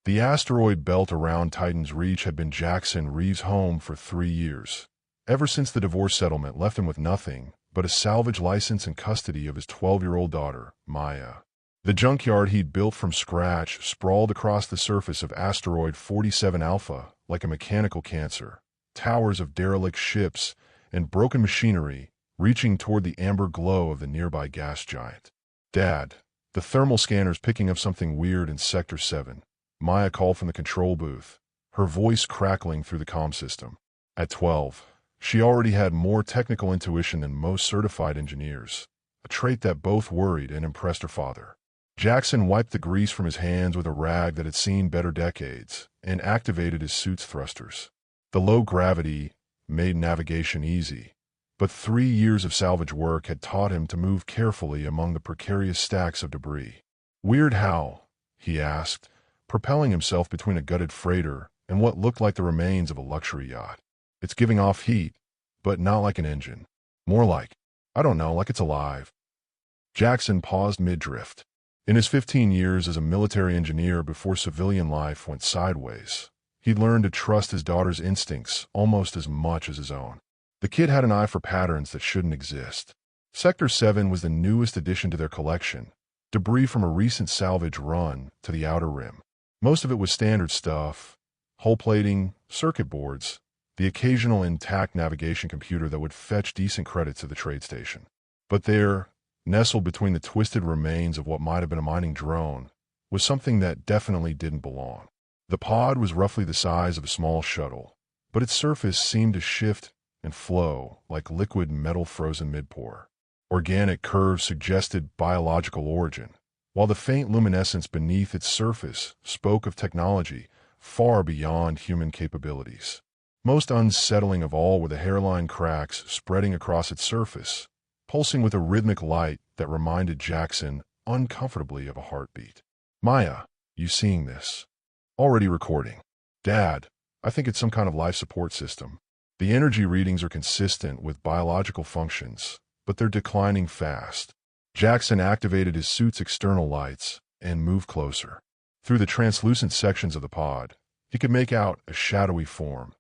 The asteroid belt around Titan's Reach had been Jaxon Reeves' home for 3 years. Ever since the divorce settlement left him with nothing but a salvage license and custody of his 12-year-old daughter, Maya. The junkyard he'd built from scratch sprawled across the surface of Asteroid 47 Alpha like a mechanical cancer, towers of derelict ships and broken machinery reaching toward the amber glow of the nearby gas giant. "Dad, the thermal scanner's picking up something weird in Sector 7. Maya called from the control booth, her voice crackling through the comm system. At 12, she already had more technical intuition than most certified engineers, a trait that both worried and impressed her father. Jaxon wiped the grease from his hands with a rag that had seen better decades and activated his suit's thrusters. The low gravity made navigation easy, but 3 years of salvage work had taught him to move carefully among the precarious stacks of debris. "Weird how?" he asked, propelling himself between a gutted freighter and what looked like the remains of a luxury yacht. "It's giving off heat, but not like an engine. More like, I don't know, like it's alive." Jaxon paused mid-drift. In his 15 years as a military engineer before civilian life went sideways, he'd learned to trust his daughter's instincts almost as much as his own. The kid had an eye for patterns that shouldn't exist. Sector 7 was the newest addition to their collection, debris from a recent salvage run to the outer rim. Most of it was standard stuff: hull plating, circuit boards, the occasional intact navigation computer that would fetch decent credits at the trade station. But there, nestled between the twisted remains of what might have been a mining drone, was something that definitely didn't belong. The pod was roughly the size of a small shuttle, but its surface seemed to shift and flow like liquid metal frozen mid-pour. Organic curves suggested biological origin, while the faint luminescence beneath its surface spoke of technology far beyond human capabilities. Most unsettling of all were the hairline cracks spreading across its surface, pulsing with a rhythmic light that reminded Jaxon uncomfortably of a heartbeat. "Maya, you seeing this?" "Already recording." "Dad, I think it's some kind of life support system. The energy readings are consistent with biological functions, but they're declining fast." Jaxon activated his suit's external lights and moved closer. Through the translucent sections of the pod, he could make out a shadowy form,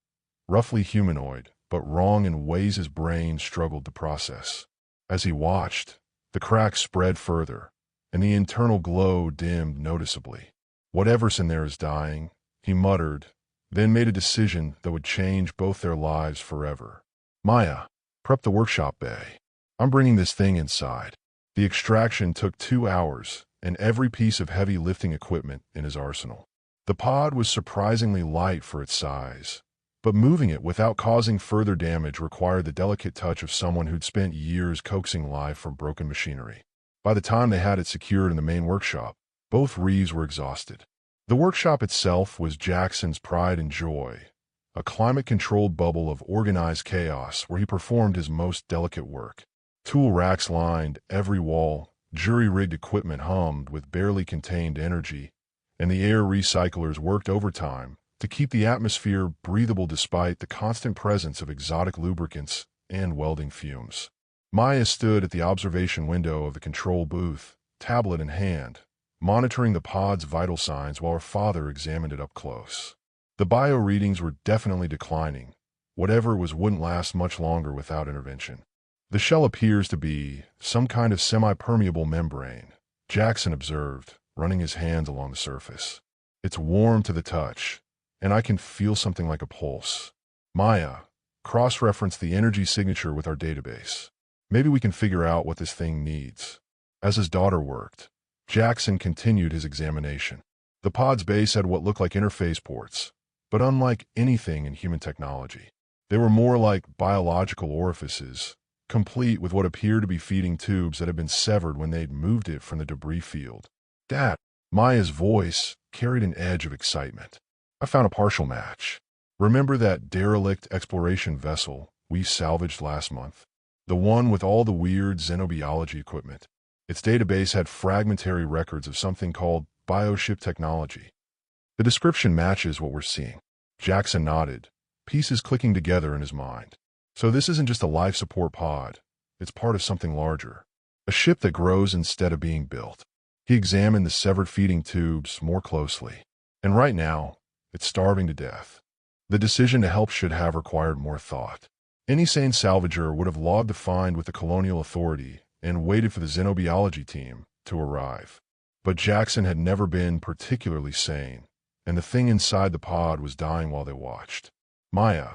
roughly humanoid, but wrong in ways his brain struggled to process. As he watched, the cracks spread further, and the internal glow dimmed noticeably. "Whatever's in there is dying," he muttered, then made a decision that would change both their lives forever. "Maya, prep the workshop bay. I'm bringing this thing inside." The extraction took 2 hours and every piece of heavy lifting equipment in his arsenal. The pod was surprisingly light for its size, but moving it without causing further damage required the delicate touch of someone who'd spent years coaxing life from broken machinery. By the time they had it secured in the main workshop, both Reeves were exhausted. The workshop itself was Jaxon's pride and joy, a climate-controlled bubble of organized chaos where he performed his most delicate work. Tool racks lined every wall, jury-rigged equipment hummed with barely contained energy, and the air recyclers worked overtime to keep the atmosphere breathable despite the constant presence of exotic lubricants and welding fumes. Maya stood at the observation window of the control booth, tablet in hand, monitoring the pod's vital signs while her father examined it up close. The bio readings were definitely declining. Whatever it was wouldn't last much longer without intervention. "The shell appears to be some kind of semi-permeable membrane," Jaxon observed, running his hands along the surface. "It's warm to the touch, and I can feel something like a pulse." "Maya, cross-reference the energy signature with our database. Maybe we can figure out what this thing needs." As his daughter worked, Jaxon continued his examination. The pod's base had what looked like interface ports, but unlike anything in human technology, they were more like biological orifices, complete with what appeared to be feeding tubes that had been severed when they'd moved it from the debris field. "Dad," Maya's voice carried an edge of excitement. "I found a partial match. Remember that derelict exploration vessel we salvaged last month? The one with all the weird xenobiology equipment? Its database had fragmentary records of something called bioship technology. The description matches what we're seeing." Jaxon nodded, pieces clicking together in his mind. "So this isn't just a life support pod. It's part of something larger. A ship that grows instead of being built." He examined the severed feeding tubes more closely. And right now, it's starving to death. The decision to help should have required more thought. Any sane salvager would have logged the find with the Colonial Authority and waited for the xenobiology team to arrive. But Jaxon had never been particularly sane, and the thing inside the pod was dying while they watched. Maya,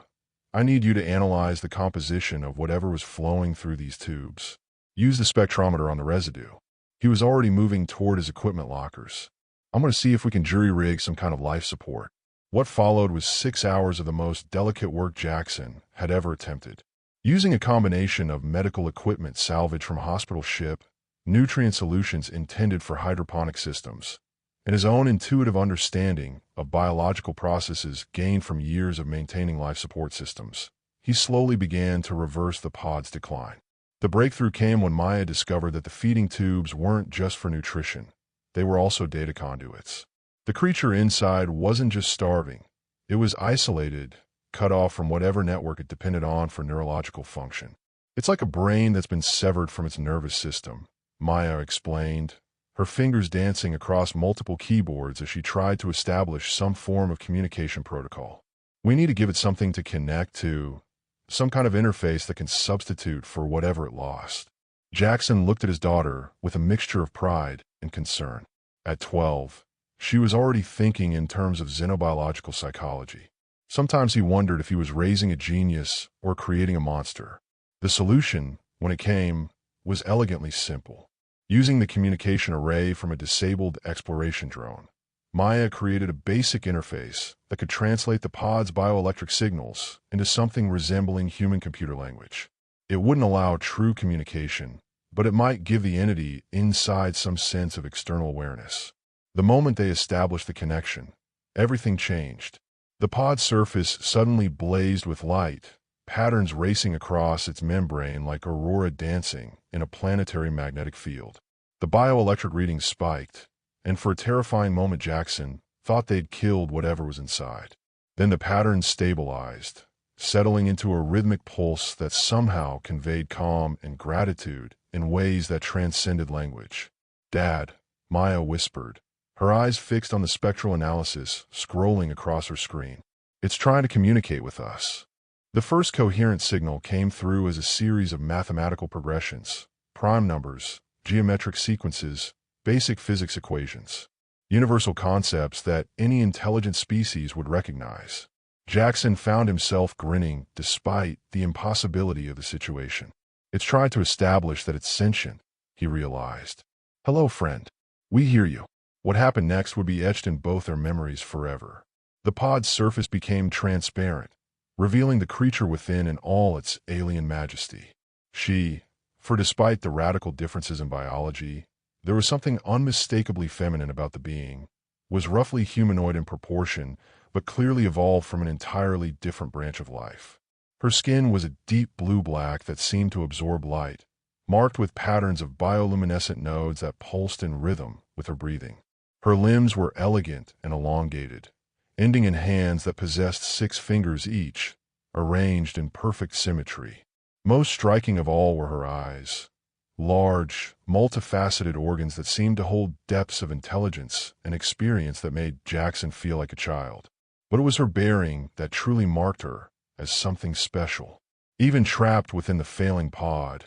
I need you to analyze the composition of whatever was flowing through these tubes. Use the spectrometer on the residue. He was already moving toward his equipment lockers. I'm going to see if we can jury-rig some kind of life support. What followed was 6 hours of the most delicate work Jaxon had ever attempted. Using a combination of medical equipment salvaged from a hospital ship, nutrient solutions intended for hydroponic systems, and his own intuitive understanding of biological processes gained from years of maintaining life support systems, he slowly began to reverse the pod's decline. The breakthrough came when Maya discovered that the feeding tubes weren't just for nutrition. They were also data conduits. The creature inside wasn't just starving. It was isolated, cut off from whatever network it depended on for neurological function. It's like a brain that's been severed from its nervous system, Maya explained, her fingers dancing across multiple keyboards as she tried to establish some form of communication protocol. We need to give it something to connect to, some kind of interface that can substitute for whatever it lost. Jaxon looked at his daughter with a mixture of pride and concern. At 12, she was already thinking in terms of xenobiological psychology. Sometimes he wondered if he was raising a genius or creating a monster. The solution, when it came, was elegantly simple. Using the communication array from a disabled exploration drone, Maya created a basic interface that could translate the pod's bioelectric signals into something resembling human-computer language. It wouldn't allow true communication, but it might give the entity inside some sense of external awareness. The moment they established the connection, everything changed. The pod's surface suddenly blazed with light, patterns racing across its membrane like aurora dancing in a planetary magnetic field. The bioelectric readings spiked, and for a terrifying moment Jaxon thought they'd killed whatever was inside. Then the patterns stabilized, settling into a rhythmic pulse that somehow conveyed calm and gratitude in ways that transcended language. "Dad," Maya whispered, her eyes fixed on the spectral analysis scrolling across her screen. "It's trying to communicate with us." The first coherent signal came through as a series of mathematical progressions, prime numbers, geometric sequences, basic physics equations, universal concepts that any intelligent species would recognize. Jaxon found himself grinning despite the impossibility of the situation. It's tried to establish that it's sentient, he realized. "Hello, friend. We hear you." What happened next would be etched in both their memories forever. The pod's surface became transparent, revealing the creature within in all its alien majesty. For despite the radical differences in biology, there was something unmistakably feminine about the being, was roughly humanoid in proportion, but clearly evolved from an entirely different branch of life. Her skin was a deep blue-black that seemed to absorb light, marked with patterns of bioluminescent nodes that pulsed in rhythm with her breathing. Her limbs were elegant and elongated, ending in hands that possessed 6 fingers each, arranged in perfect symmetry. Most striking of all were her eyes, large, multifaceted organs that seemed to hold depths of intelligence and experience that made Jaxon feel like a child. But it was her bearing that truly marked her as something special. Even trapped within the failing pod,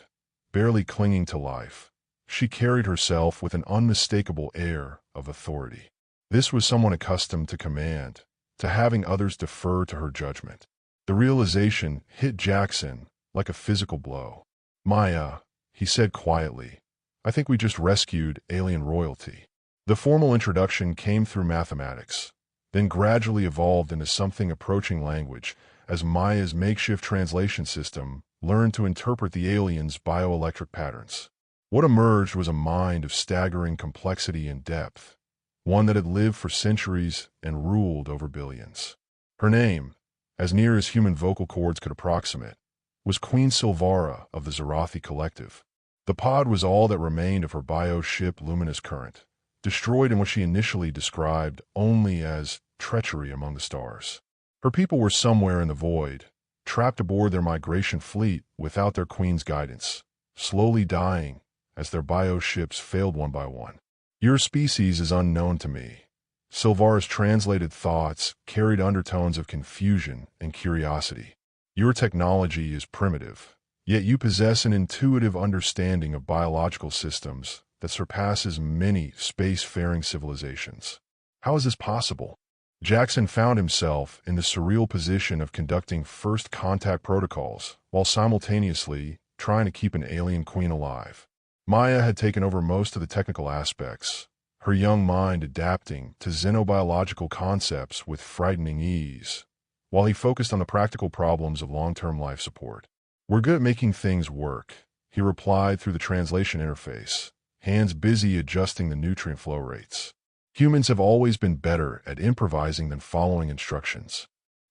barely clinging to life, she carried herself with an unmistakable air of authority. This was someone accustomed to command, to having others defer to her judgment. The realization hit Jaxon like a physical blow. "Maya," he said quietly, "I think we just rescued alien royalty." The formal introduction came through mathematics, then gradually evolved into something approaching language as Maya's makeshift translation system learned to interpret the aliens' bioelectric patterns. What emerged was a mind of staggering complexity and depth, one that had lived for centuries and ruled over billions. Her name, as near as human vocal cords could approximate, was Queen Silvara of the Zarathi Collective. The pod was all that remained of her bio-ship Luminous Current, destroyed in what she initially described only as treachery among the stars. Her people were somewhere in the void, trapped aboard their migration fleet without their queen's guidance, slowly dying as their bio-ships failed one by one. "Your species is unknown to me," Silvara's translated thoughts carried undertones of confusion and curiosity. Your technology is primitive, yet you possess an intuitive understanding of biological systems that surpasses many space-faring civilizations. How is this possible? Jaxon found himself in the surreal position of conducting first contact protocols while simultaneously trying to keep an alien queen alive. Maya had taken over most of the technical aspects, her young mind adapting to xenobiological concepts with frightening ease, while he focused on the practical problems of long-term life support. "We're good at making things work," he replied through the translation interface, hands busy adjusting the nutrient flow rates. "Humans have always been better at improvising than following instructions."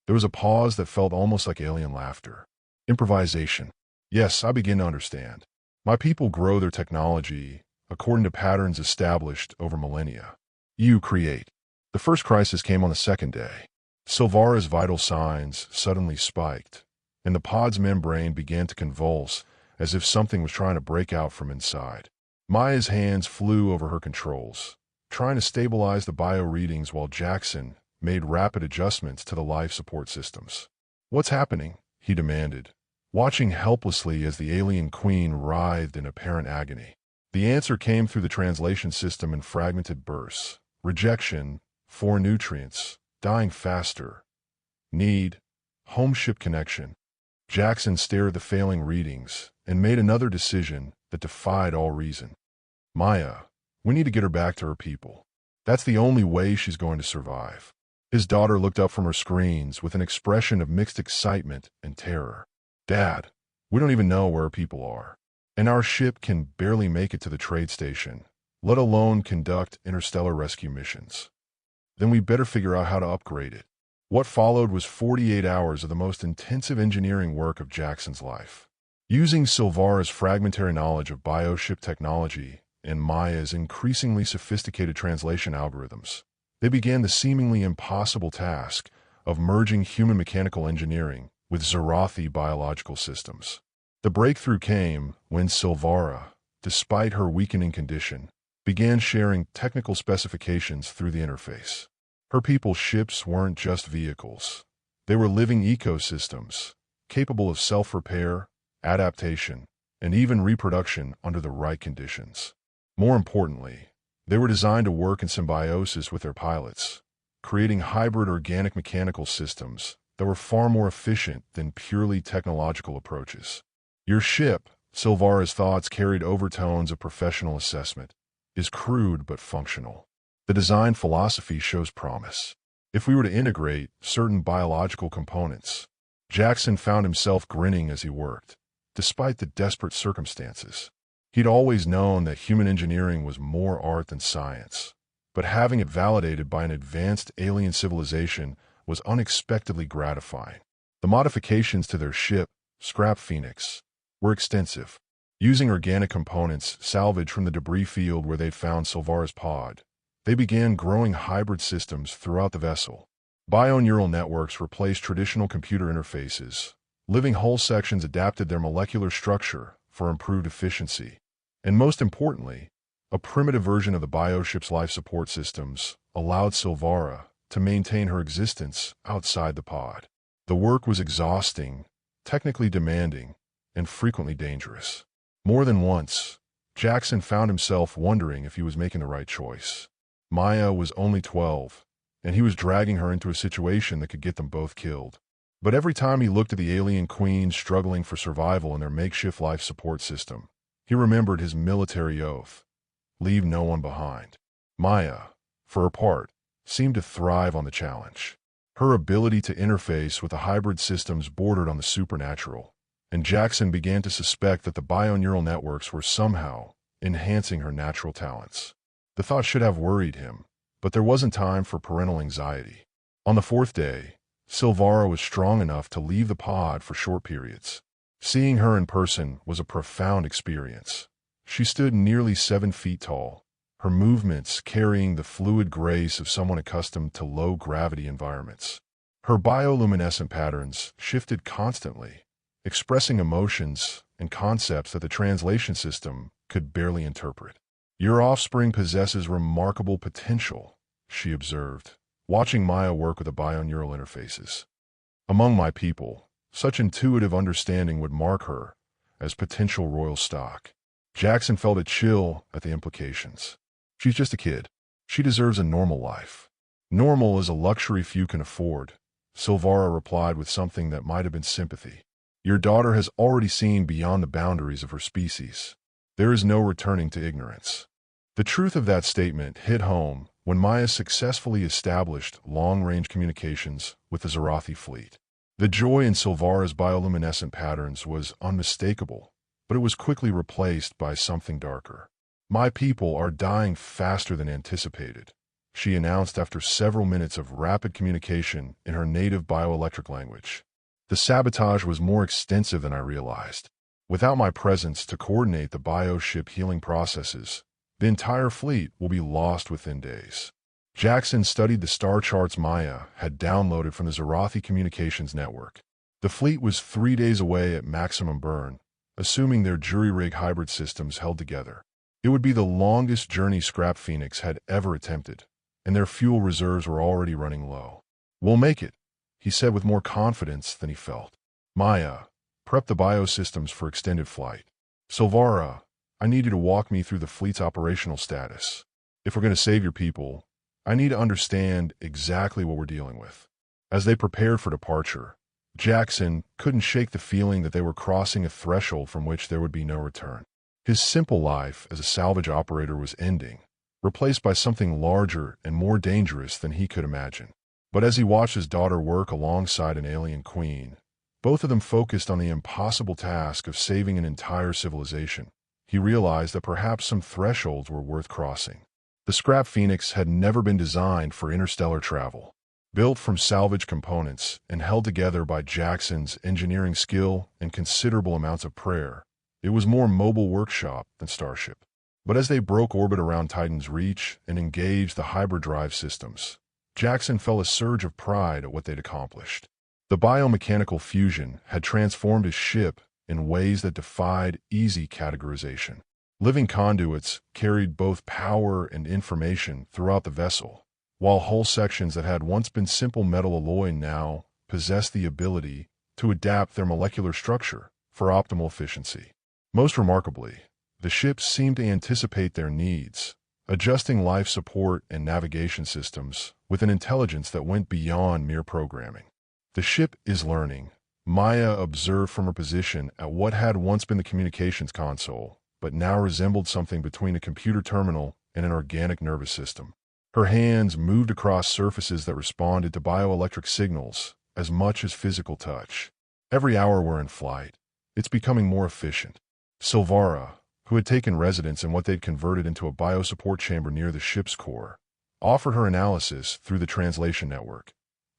There was a pause that felt almost like alien laughter. "Improvisation. Yes, I begin to understand. My people grow their technology according to patterns established over millennia. You create." The first crisis came on the second day. Silvara's vital signs suddenly spiked, and the pod's membrane began to convulse as if something was trying to break out from inside. Maya's hands flew over her controls, trying to stabilize the bio readings while Jaxon made rapid adjustments to the life support systems. "What's happening?" he demanded, watching helplessly as the alien queen writhed in apparent agony. The answer came through the translation system in fragmented bursts. "Rejection, 4 nutrients, dying faster. Need, home ship connection." Jaxon stared at the failing readings and made another decision that defied all reason. "Maya, we need to get her back to her people. That's the only way she's going to survive." His daughter looked up from her screens with an expression of mixed excitement and terror. "Dad, we don't even know where her people are. And our ship can barely make it to the trade station, let alone conduct interstellar rescue missions. Then we better figure out how to upgrade it." What followed was 48 hours of the most intensive engineering work of Jaxon's life. Using Silvara's fragmentary knowledge of bioship technology and Maya's increasingly sophisticated translation algorithms, they began the seemingly impossible task of merging human mechanical engineering with Zarathi biological systems. The breakthrough came when Silvara, despite her weakening condition, began sharing technical specifications through the interface. Her people's ships weren't just vehicles. They were living ecosystems, capable of self-repair, adaptation, and even reproduction under the right conditions. More importantly, they were designed to work in symbiosis with their pilots, creating hybrid organic mechanical systems that were far more efficient than purely technological approaches. "Your ship," Silvara's thoughts carried overtones of professional assessment, "is crude but functional. The design philosophy shows promise. If we were to integrate certain biological components." Jaxon found himself grinning as he worked, despite the desperate circumstances. He'd always known that human engineering was more art than science, but having it validated by an advanced alien civilization was unexpectedly gratifying. The modifications to their ship, Scrap Phoenix, were extensive. Using organic components salvaged from the debris field where they'd found Silvara's pod, they began growing hybrid systems throughout the vessel. Bioneural networks replaced traditional computer interfaces. Living hull sections adapted their molecular structure for improved efficiency. And most importantly, a primitive version of the bioship's life support systems allowed Silvara to maintain her existence outside the pod. The work was exhausting, technically demanding, and frequently dangerous. More than once, Jaxon found himself wondering if he was making the right choice. Maya was only 12, and he was dragging her into a situation that could get them both killed. But every time he looked at the alien queens struggling for survival in their makeshift life support system, he remembered his military oath: leave no one behind. Maya, for her part, seemed to thrive on the challenge. Her ability to interface with the hybrid systems bordered on the supernatural, and Jaxon began to suspect that the bioneural networks were somehow enhancing her natural talents. The thought should have worried him, but there wasn't time for parental anxiety. On the 4th day, Silvara was strong enough to leave the pod for short periods. Seeing her in person was a profound experience. She stood nearly 7 feet tall, her movements carrying the fluid grace of someone accustomed to low-gravity environments. Her bioluminescent patterns shifted constantly, expressing emotions and concepts that the translation system could barely interpret. "Your offspring possesses remarkable potential," she observed, watching Maya work with the bioneural interfaces. Among my people, such intuitive understanding would mark her as potential royal stock. Jaxon felt a chill at the implications. She's just a kid. She deserves a normal life. Normal is a luxury few can afford, Silvara replied with something that might have been sympathy. Your daughter has already seen beyond the boundaries of her species. There is no returning to ignorance. The truth of that statement hit home when Maya successfully established long-range communications with the Zorathi fleet. The joy in Silvara's bioluminescent patterns was unmistakable, but it was quickly replaced by something darker. My people are dying faster than anticipated, she announced after several minutes of rapid communication in her native bioelectric language. The sabotage was more extensive than I realized. Without my presence to coordinate the bioship healing processes, the entire fleet will be lost within days. Jaxon studied the star charts Maya had downloaded from the Zorathi communications network. The fleet was 3 days away at maximum burn, assuming their jury-rig hybrid systems held together. It would be the longest journey Scrap Phoenix had ever attempted, and their fuel reserves were already running low. We'll make it, he said with more confidence than he felt. Maya, prep the biosystems for extended flight. Silvara, I need you to walk me through the fleet's operational status. If we're going to save your people, I need to understand exactly what we're dealing with. As they prepared for departure, Jaxon couldn't shake the feeling that they were crossing a threshold from which there would be no return. His simple life as a salvage operator was ending, replaced by something larger and more dangerous than he could imagine. But as he watched his daughter work alongside an alien queen, both of them focused on the impossible task of saving an entire civilization. He realized that perhaps some thresholds were worth crossing. The Scrap Phoenix had never been designed for interstellar travel. Built from salvage components and held together by Jaxon's engineering skill and considerable amounts of prayer, it was more mobile workshop than starship. But as they broke orbit around Titan's reach and engaged the hyperdrive systems, Jaxon felt a surge of pride at what they'd accomplished. The biomechanical fusion had transformed his ship in ways that defied easy categorization. Living conduits carried both power and information throughout the vessel, while hull sections that had once been simple metal alloy now possessed the ability to adapt their molecular structure for optimal efficiency. Most remarkably, the ship seemed to anticipate their needs, adjusting life support and navigation systems with an intelligence that went beyond mere programming. The ship is learning, Maya observed from her position at what had once been the communications console, but now resembled something between a computer terminal and an organic nervous system. Her hands moved across surfaces that responded to bioelectric signals as much as physical touch. Every hour we're in flight, it's becoming more efficient. Silvara, who had taken residence in what they'd converted into a biosupport chamber near the ship's core, offered her analysis through the translation network.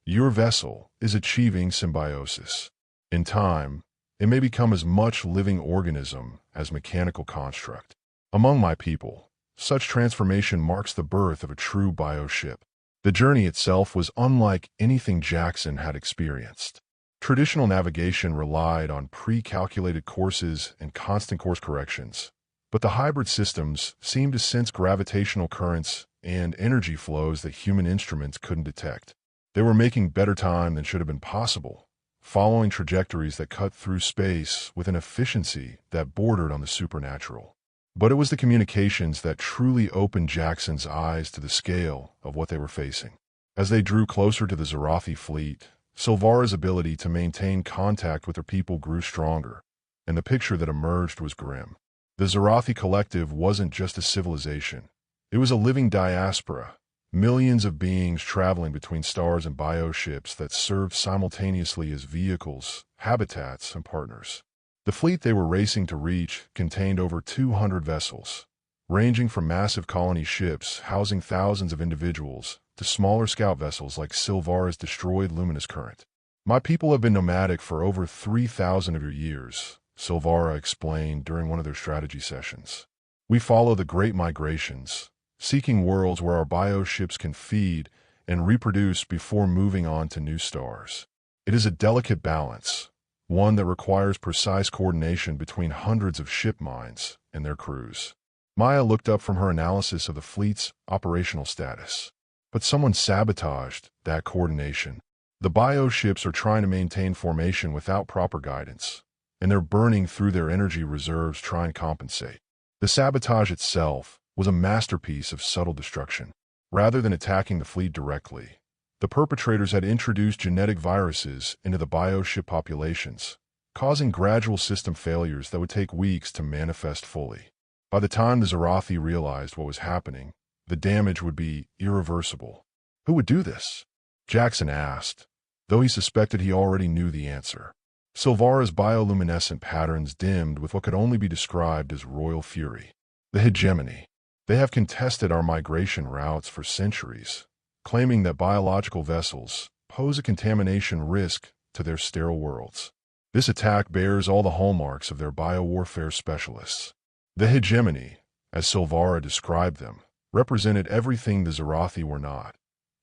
Your vessel is achieving symbiosis. In time, it may become as much living organism as mechanical construct. Among my people, such transformation marks the birth of a true bioship. The journey itself was unlike anything Jaxon had experienced. Traditional navigation relied on pre-calculated courses and constant course corrections, but the hybrid systems seemed to sense gravitational currents and energy flows that human instruments couldn't detect. They were making better time than should have been possible, following trajectories that cut through space with an efficiency that bordered on the supernatural. But it was the communications that truly opened Jaxon's eyes to the scale of what they were facing. As they drew closer to the Zorathi fleet, Silvara's ability to maintain contact with her people grew stronger, and the picture that emerged was grim. The Zorathi collective wasn't just a civilization. It was a living diaspora, millions of beings traveling between stars and bioships that served simultaneously as vehicles, habitats, and partners. The fleet they were racing to reach contained over 200 vessels, ranging from massive colony ships housing thousands of individuals to smaller scout vessels like Silvara's destroyed luminous current. My people have been nomadic for over 3,000 of your years, Silvara explained during one of their strategy sessions. We follow the Great Migrations, seeking worlds where our bioships can feed and reproduce before moving on to new stars. It is a delicate balance, one that requires precise coordination between hundreds of ship minds and their crews. Maya looked up from her analysis of the fleet's operational status. But someone sabotaged that coordination. The bioships are trying to maintain formation without proper guidance, and they're burning through their energy reserves trying to compensate. The sabotage itself was a masterpiece of subtle destruction. Rather than attacking the fleet directly, the perpetrators had introduced genetic viruses into the bioship populations, causing gradual system failures that would take weeks to manifest fully. By the time the Zarathi realized what was happening, the damage would be irreversible. Who would do this? Jaxon asked, though he suspected he already knew the answer. Silvara's bioluminescent patterns dimmed with what could only be described as royal fury. The hegemony. They have contested our migration routes for centuries, claiming that biological vessels pose a contamination risk to their sterile worlds. This attack bears all the hallmarks of their biowarfare specialists. The hegemony, as Silvara described them, represented everything the Zarathi were not.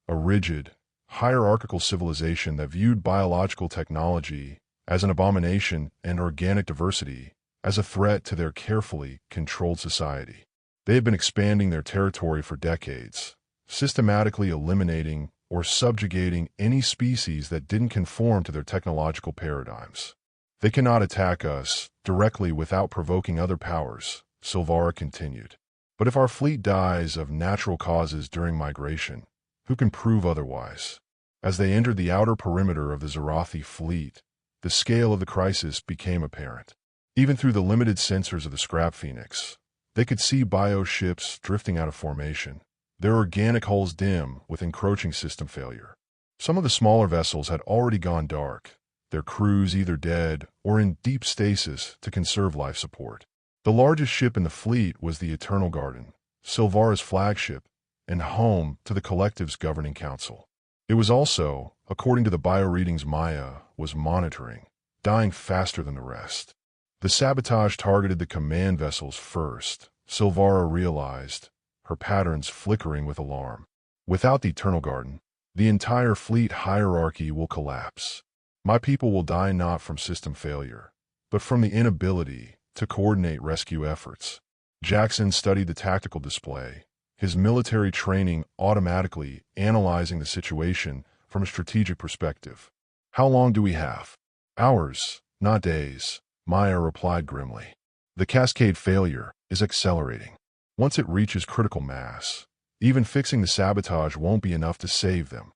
A rigid, hierarchical civilization that viewed biological technology as an abomination and organic diversity as a threat to their carefully controlled society. They had been expanding their territory for decades, systematically eliminating or subjugating any species that didn't conform to their technological paradigms. They cannot attack us directly without provoking other powers, Silvara continued. But if our fleet dies of natural causes during migration, who can prove otherwise? As they entered the outer perimeter of the Zarathi fleet, the scale of the crisis became apparent. Even through the limited sensors of the Scrap Phoenix, they could see bioships drifting out of formation, their organic hulls dim with encroaching system failure. Some of the smaller vessels had already gone dark, their crews either dead or in deep stasis to conserve life support. The largest ship in the fleet was the Eternal Garden, Silvara's flagship, and home to the collective's governing council. It was also, according to the bioreadings Maya was monitoring, dying faster than the rest. The sabotage targeted the command vessels first, Silvara realized, her patterns flickering with alarm. Without the Eternal Garden, the entire fleet hierarchy will collapse. My people will die not from system failure, but from the inability to coordinate rescue efforts. Jaxon studied the tactical display, his military training automatically analyzing the situation from a strategic perspective. How long do we have? Hours, not days, Maya replied grimly. The cascade failure is accelerating. Once it reaches critical mass, even fixing the sabotage won't be enough to save them.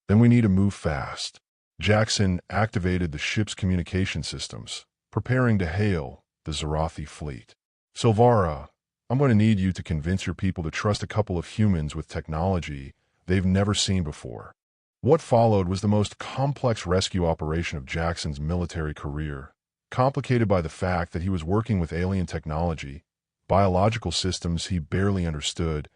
Then we need to move fast. Jaxon activated the ship's communication systems, preparing to hail the Zarathi fleet. Silvara, I'm going to need you to convince your people to trust a couple of humans with technology they've never seen before. What followed was the most complex rescue operation of Jaxon's military career, complicated by the fact that he was working with alien technology, biological systems he barely understood,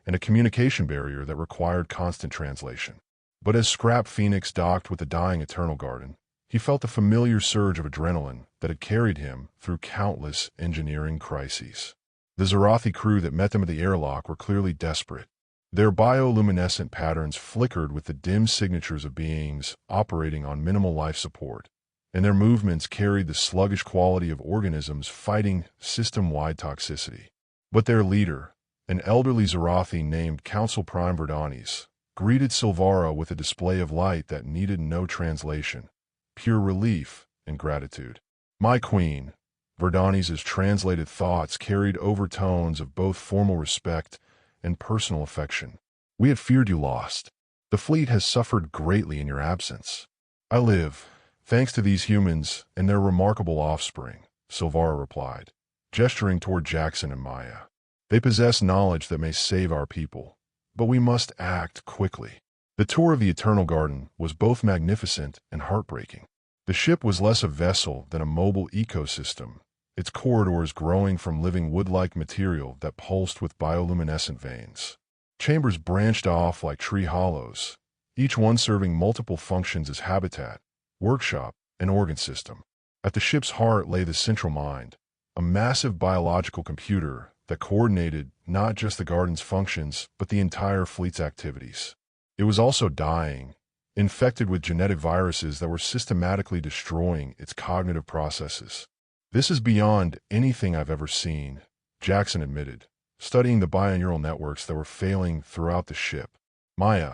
and a communication barrier that required constant translation. But as Scrap Phoenix docked with the dying Eternal Garden, he felt the familiar surge of adrenaline that had carried him through countless engineering crises. The Zarathi crew that met them at the airlock were clearly desperate. Their bioluminescent patterns flickered with the dim signatures of beings operating on minimal life support, and their movements carried the sluggish quality of organisms fighting system-wide toxicity. But their leader, an elderly Zarathi named Council Prime Verdanis, greeted Silvara with a display of light that needed no translation, pure relief and gratitude. My queen, Verdanis' translated thoughts carried overtones of both formal respect and personal affection. We had feared you lost. The fleet has suffered greatly in your absence. I live, thanks to these humans and their remarkable offspring, Silvara replied, gesturing toward Jaxon and Maya. They possess knowledge that may save our people, but we must act quickly. The tour of the Eternal Garden was both magnificent and heartbreaking. The ship was less a vessel than a mobile ecosystem, its corridors growing from living wood-like material that pulsed with bioluminescent veins. Chambers branched off like tree hollows, each one serving multiple functions as habitat, workshop, and organ system. At the ship's heart lay the central mind, a massive biological computer that coordinated not just the garden's functions but the entire fleet's activities. It was also dying, infected with genetic viruses that were systematically destroying its cognitive processes. This is beyond anything I've ever seen, Jaxon admitted, studying the bioneural networks that were failing throughout the ship. Maya,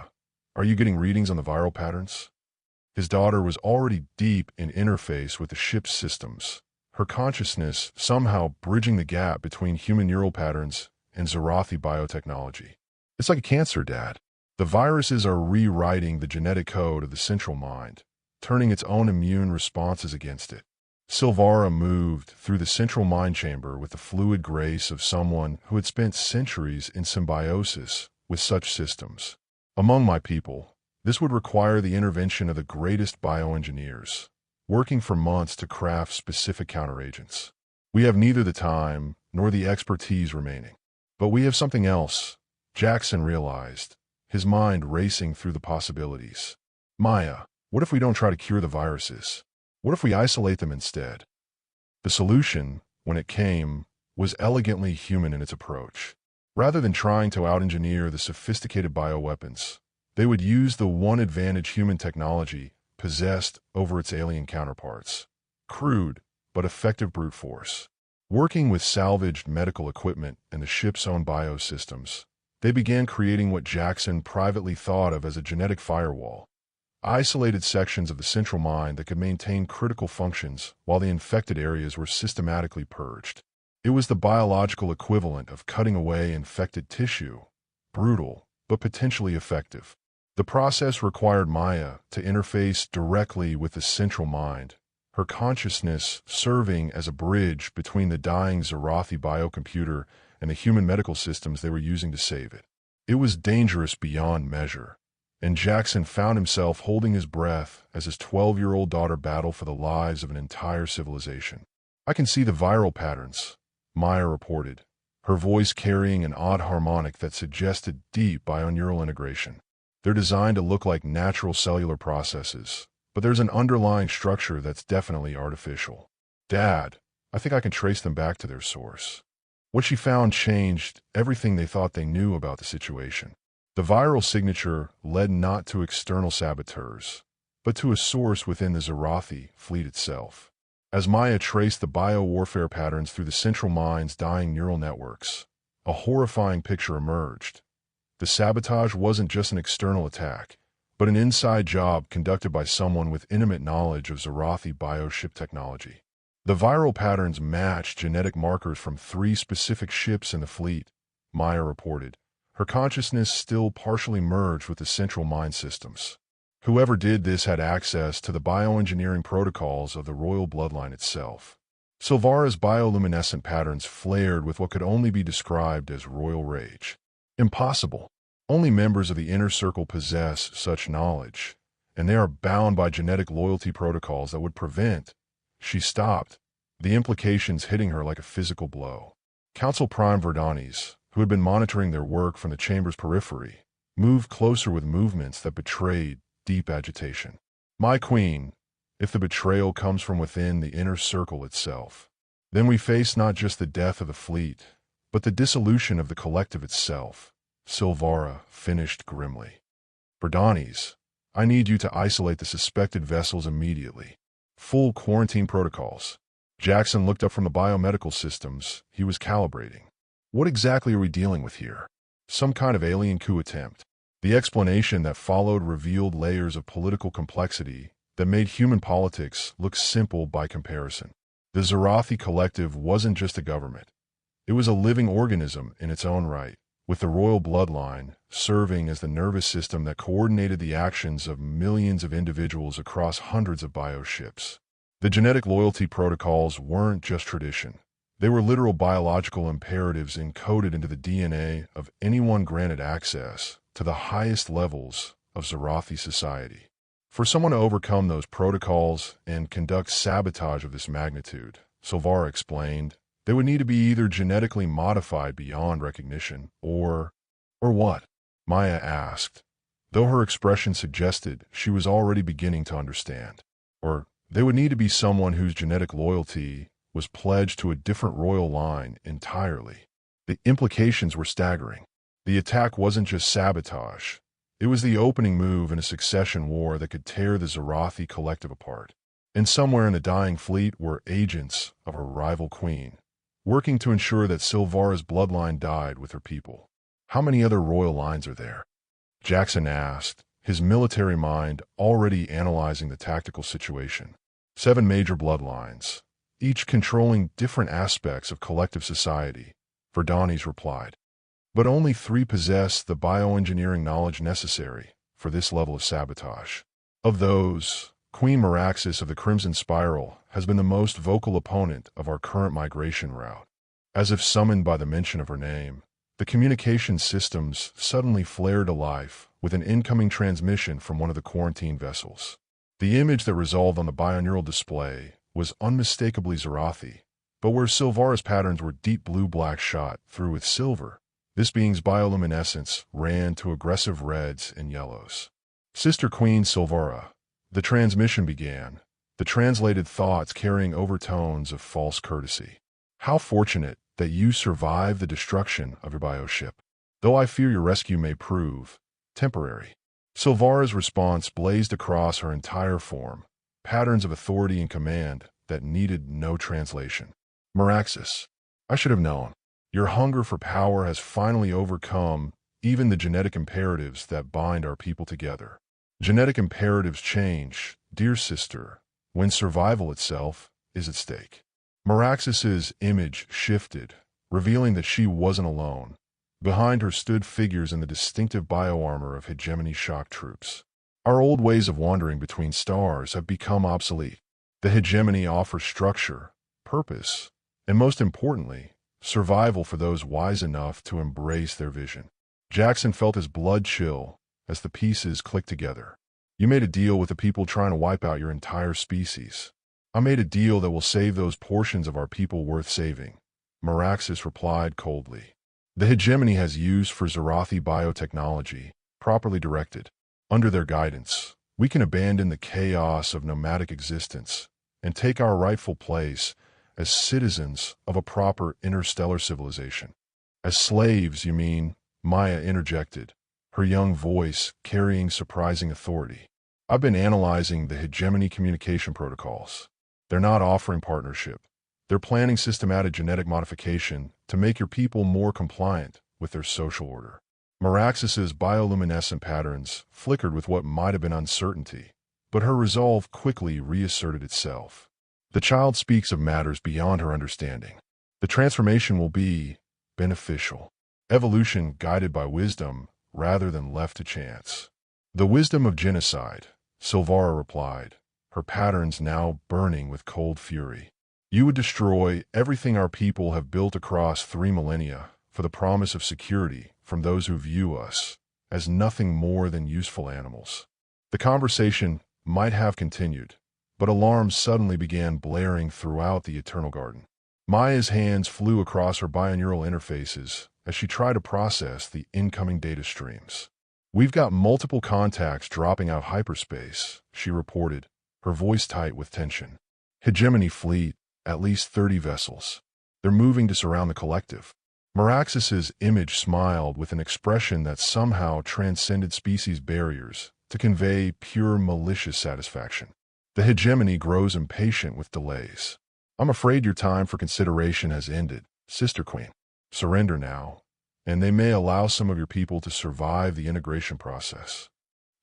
are you getting readings on the viral patterns? His daughter was already deep in interface with the ship's systems, her consciousness somehow bridging the gap between human neural patterns and Zarathi biotechnology. It's like a cancer, Dad. The viruses are rewriting the genetic code of the central mind, turning its own immune responses against it. Silvara moved through the central mind chamber with the fluid grace of someone who had spent centuries in symbiosis with such systems. Among my people, this would require the intervention of the greatest bioengineers, working for months to craft specific counteragents. We have neither the time nor the expertise remaining. But we have something else, Jaxon realized, his mind racing through the possibilities. Maya, what if we don't try to cure the viruses? What if we isolate them instead? The solution, when it came, was elegantly human in its approach. Rather than trying to out-engineer the sophisticated bioweapons, they would use the one advantage human technology possessed over its alien counterparts. Crude, but effective brute force. Working with salvaged medical equipment and the ship's own biosystems, they began creating what Jaxon privately thought of as a genetic firewall. Isolated sections of the central mind that could maintain critical functions while the infected areas were systematically purged. It was the biological equivalent of cutting away infected tissue. Brutal, but potentially effective. The process required Maya to interface directly with the central mind, her consciousness serving as a bridge between the dying Zarathi biocomputer and the human medical systems they were using to save it. It was dangerous beyond measure, and Jaxon found himself holding his breath as his 12-year-old daughter battled for the lives of an entire civilization. I can see the viral patterns, Maya reported, her voice carrying an odd harmonic that suggested deep bioneural integration. They're designed to look like natural cellular processes, but there's an underlying structure that's definitely artificial. Dad, I think I can trace them back to their source. What she found changed everything they thought they knew about the situation. The viral signature led not to external saboteurs, but to a source within the Zarathi fleet itself. As Maya traced the bio-warfare patterns through the central mind's dying neural networks, a horrifying picture emerged. The sabotage wasn't just an external attack, but an inside job conducted by someone with intimate knowledge of Zarathi bioship technology. The viral patterns matched genetic markers from 3 specific ships in the fleet, Maya reported, her consciousness still partially merged with the central mind systems. Whoever did this had access to the bioengineering protocols of the royal bloodline itself. Silvara's bioluminescent patterns flared with what could only be described as royal rage. Impossible. Only members of the inner circle possess such knowledge, and they are bound by genetic loyalty protocols that would prevent. She stopped, the implications hitting her like a physical blow. Council Prime Verdanis, who had been monitoring their work from the chamber's periphery, moved closer with movements that betrayed deep agitation. My queen, if the betrayal comes from within the inner circle itself, then we face not just the death of the fleet, but the dissolution of the collective itself, Silvara finished grimly. Verdanis, I need you to isolate the suspected vessels immediately. Full quarantine protocols. Jaxon looked up from the biomedical systems he was calibrating. What exactly are we dealing with here? Some kind of alien coup attempt. The explanation that followed revealed layers of political complexity that made human politics look simple by comparison. The Zarathi collective wasn't just a government. It was a living organism in its own right, with the royal bloodline serving as the nervous system that coordinated the actions of millions of individuals across hundreds of bioships. The genetic loyalty protocols weren't just tradition. They were literal biological imperatives encoded into the DNA of anyone granted access to the highest levels of Zarathi society. For someone to overcome those protocols and conduct sabotage of this magnitude, Silvara explained, they would need to be either genetically modified beyond recognition or what? Maya asked, though her expression suggested she was already beginning to understand. Or they would need to be someone whose genetic loyalty was pledged to a different royal line entirely. The implications were staggering. The attack wasn't just sabotage. It was the opening move in a succession war that could tear the Zarathi collective apart. And somewhere in the dying fleet were agents of her rival queen, working to ensure that Silvara's bloodline died with her people. How many other royal lines are there? Jaxon asked, his military mind already analyzing the tactical situation. 7 major bloodlines, each controlling different aspects of collective society, Verdani's replied. But only 3 possess the bioengineering knowledge necessary for this level of sabotage. Of those, Queen Meraxis of the Crimson Spiral has been the most vocal opponent of our current migration route. As if summoned by the mention of her name, the communication systems suddenly flared to life with an incoming transmission from one of the quarantine vessels. The image that resolved on the binaural display was unmistakably Zarathi, but where Silvara's patterns were deep blue-black shot through with silver, this being's bioluminescence ran to aggressive reds and yellows. Sister Queen Silvara, the transmission began, the translated thoughts carrying overtones of false courtesy. How fortunate that you survived the destruction of your bioship, though I fear your rescue may prove temporary. Silvara's response blazed across her entire form, patterns of authority and command that needed no translation. Meraxis, I should have known. Your hunger for power has finally overcome even the genetic imperatives that bind our people together. Genetic imperatives change, dear sister, when survival itself is at stake. Meraxis's image shifted, revealing that she wasn't alone. Behind her stood figures in the distinctive bioarmor of hegemony shock troops. Our old ways of wandering between stars have become obsolete. The hegemony offers structure, purpose, and most importantly, survival for those wise enough to embrace their vision. Jaxon felt his blood chill as the pieces clicked together. You made a deal with the people trying to wipe out your entire species. I made a deal that will save those portions of our people worth saving, Meraxis replied coldly. The hegemony has used for Zarathi biotechnology, properly directed. Under their guidance, we can abandon the chaos of nomadic existence and take our rightful place as citizens of a proper interstellar civilization. As slaves, you mean? Maya interjected, her young voice carrying surprising authority. I've been analyzing the hegemony communication protocols. They're not offering partnership. They're planning systematic genetic modification to make your people more compliant with their social order. Meraxis's bioluminescent patterns flickered with what might have been uncertainty, but her resolve quickly reasserted itself. The child speaks of matters beyond her understanding. The transformation will be beneficial. Evolution guided by wisdom rather than left to chance. The wisdom of genocide, Silvara replied, her patterns now burning with cold fury. You would destroy everything our people have built across 3 millennia for the promise of security from those who view us as nothing more than useful animals. The conversation might have continued, but alarms suddenly began blaring throughout the Eternal Garden. Maya's hands flew across her binaural interfaces as she tried to process the incoming data streams. We've got multiple contacts dropping out hyperspace, she reported, her voice tight with tension. Hegemony fleet, at least 30 vessels. They're moving to surround the collective. Meraxis's image smiled with an expression that somehow transcended species barriers to convey pure malicious satisfaction. The hegemony grows impatient with delays. I'm afraid your time for consideration has ended, Sister Queen. Surrender now, and they may allow some of your people to survive the integration process.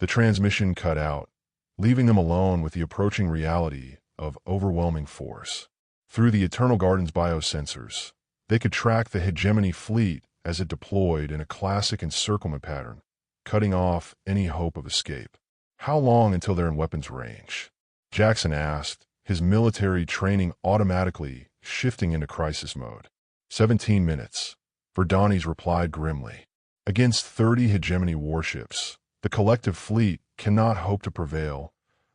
The transmission cut out, leaving them alone with the approaching reality of overwhelming force. Through the Eternal Garden's biosensors, they could track the hegemony fleet as it deployed in a classic encirclement pattern, cutting off any hope of escape. How long until they're in weapons range? Jaxon asked, his military training automatically shifting into crisis mode. 17 minutes, Verdani's replied grimly. Against 30 hegemony warships, the collective fleet cannot hope to prevail,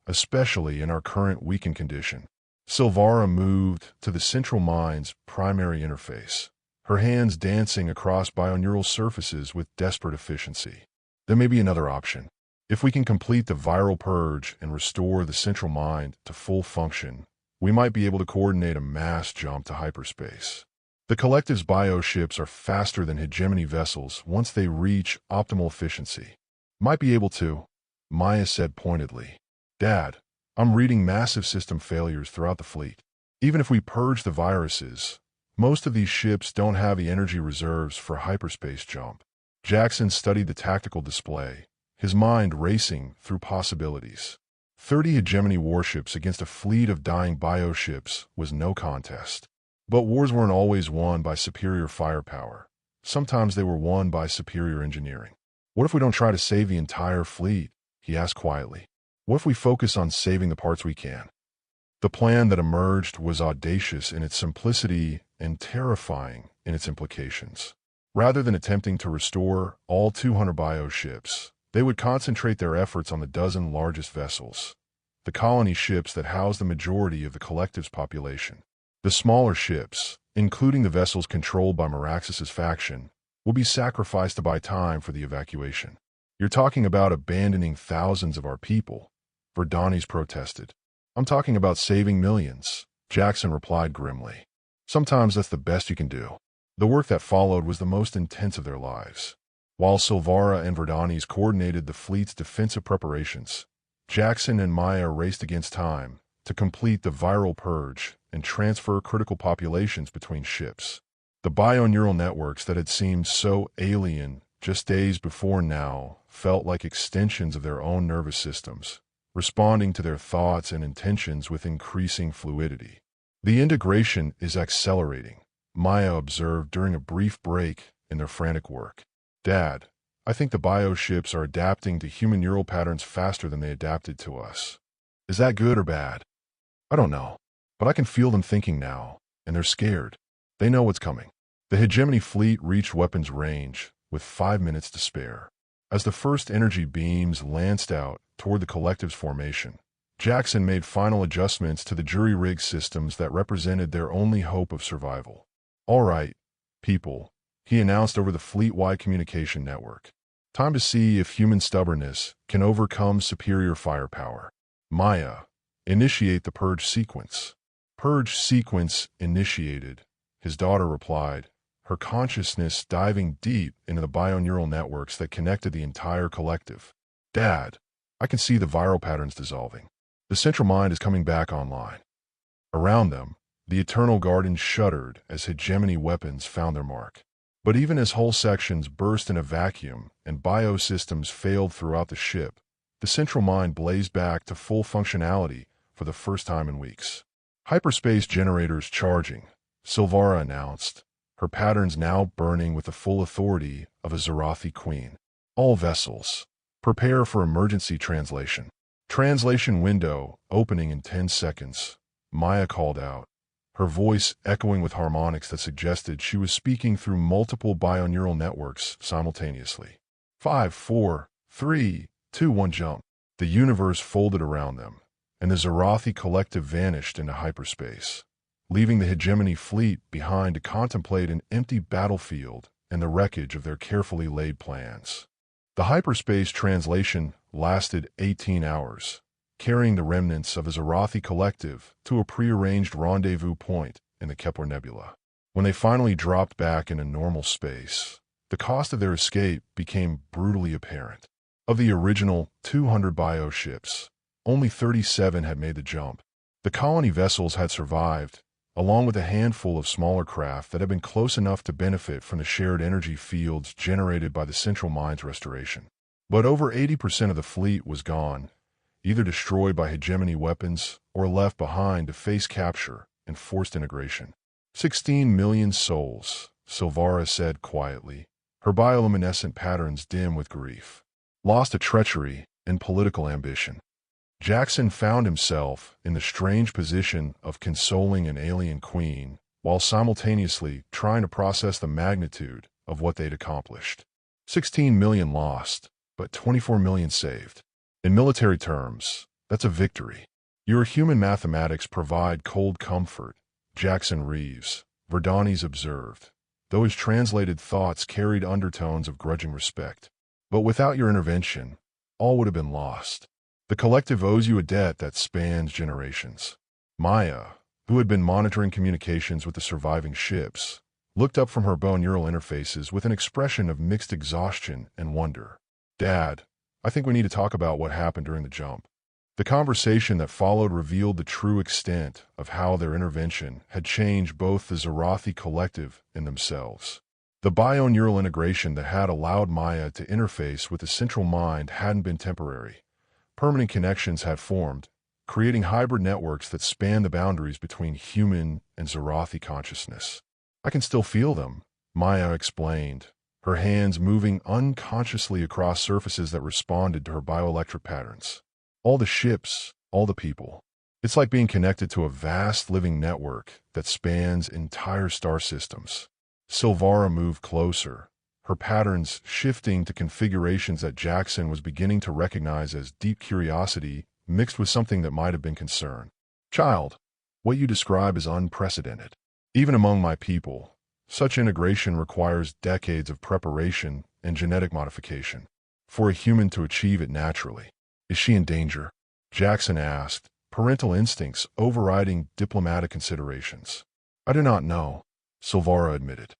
especially in our current weakened condition. Silvara moved to the central mind's primary interface, her hands dancing across binaural surfaces with desperate efficiency. There may be another option. If we can complete the viral purge and restore the central mind to full function, we might be able to coordinate a mass jump to hyperspace. The collective's bioships are faster than hegemony vessels once they reach optimal efficiency. Might be able to, Maya said pointedly. Dad, I'm reading massive system failures throughout the fleet. Even if we purge the viruses, most of these ships don't have the energy reserves for hyperspace jump. Jaxon studied the tactical display, his mind racing through possibilities. 30 hegemony warships against a fleet of dying bioships was no contest. But wars weren't always won by superior firepower. Sometimes they were won by superior engineering. What if we don't try to save the entire fleet? He asked quietly. What if we focus on saving the parts we can? The plan that emerged was audacious in its simplicity and terrifying in its implications. Rather than attempting to restore all 200 bioships, they would concentrate their efforts on the dozen largest vessels, the colony ships that house the majority of the collective's population. The smaller ships, including the vessels controlled by Meraxis's faction, will be sacrificed to buy time for the evacuation. You're talking about abandoning thousands of our people, Verdani's protested. I'm talking about saving millions, Jaxon replied grimly. Sometimes that's the best you can do. The work that followed was the most intense of their lives. While Silvara and Verdani's coordinated the fleet's defensive preparations, Jaxon and Maya raced against time to complete the viral purge and transfer critical populations between ships. The bioneural networks that had seemed so alien just days before now felt like extensions of their own nervous systems, responding to their thoughts and intentions with increasing fluidity. The integration is accelerating, Maya observed during a brief break in their frantic work. Dad, I think the bioships are adapting to human neural patterns faster than they adapted to us. Is that good or bad? I don't know, but I can feel them thinking now, and they're scared. They know what's coming. The hegemony fleet reached weapons range with 5 minutes to spare. As the first energy beams lanced out toward the collective's formation, Jaxon made final adjustments to the jury-rig systems that represented their only hope of survival. All right, people, he announced over the fleet-wide communication network. Time to see if human stubbornness can overcome superior firepower. Maya, initiate the purge sequence. Purge sequence initiated, his daughter replied, her consciousness diving deep into the bioneural networks that connected the entire collective. Dad, I can see the viral patterns dissolving. The central mind is coming back online. Around them, the Eternal Garden shuddered as hegemony weapons found their mark. But even as whole sections burst in a vacuum and biosystems failed throughout the ship, the central mind blazed back to full functionality for the first time in weeks. Hyperspace generators charging, Silvara announced, her patterns now burning with the full authority of a Zarathi queen. All vessels, prepare for emergency translation. Translation window opening in 10 seconds, Maya called out, her voice echoing with harmonics that suggested she was speaking through multiple bioneural networks simultaneously. 5, 4, 3, 2, 1 jump. The universe folded around them, and the Zarathi collective vanished into hyperspace, leaving the hegemony fleet behind to contemplate an empty battlefield and the wreckage of their carefully laid plans. The hyperspace translation lasted 18 hours, carrying the remnants of a Zarathi collective to a prearranged rendezvous point in the Kepler Nebula. When they finally dropped back into normal space, the cost of their escape became brutally apparent. Of the original 200 bioships, only 37 had made the jump. The colony vessels had survived, along with a handful of smaller craft that had been close enough to benefit from the shared energy fields generated by the central mind's restoration. But over 80% of the fleet was gone, either destroyed by hegemony weapons or left behind to face capture and forced integration. 16 million souls, Silvara said quietly, her bioluminescent patterns dim with grief, lost to treachery and political ambition. Jaxon found himself in the strange position of consoling an alien queen while simultaneously trying to process the magnitude of what they'd accomplished. 16 million lost, but 24 million saved. In military terms, that's a victory. Your human mathematics provide cold comfort, Jaxon Reeves, Verdani's observed, though his translated thoughts carried undertones of grudging respect. But without your intervention, all would have been lost. The collective owes you a debt that spans generations. Maya, who had been monitoring communications with the surviving ships, looked up from her bioneural interfaces with an expression of mixed exhaustion and wonder. Dad, I think we need to talk about what happened during the jump. The conversation that followed revealed the true extent of how their intervention had changed both the Zarathi collective and themselves. The bio-neural integration that had allowed Maya to interface with the central mind hadn't been temporary. Permanent connections had formed, creating hybrid networks that span the boundaries between human and Zarathi consciousness. I can still feel them, Maya explained, her hands moving unconsciously across surfaces that responded to her bioelectric patterns. All the ships, all the people. It's like being connected to a vast living network that spans entire star systems. Silvara moved closer, her patterns shifting to configurations that Jaxon was beginning to recognize as deep curiosity mixed with something that might have been concern. Child, what you describe is unprecedented. Even among my people, such integration requires decades of preparation and genetic modification for a human to achieve it naturally. Is she in danger? Jaxon asked, parental instincts overriding diplomatic considerations. I do not know, Silvara admitted.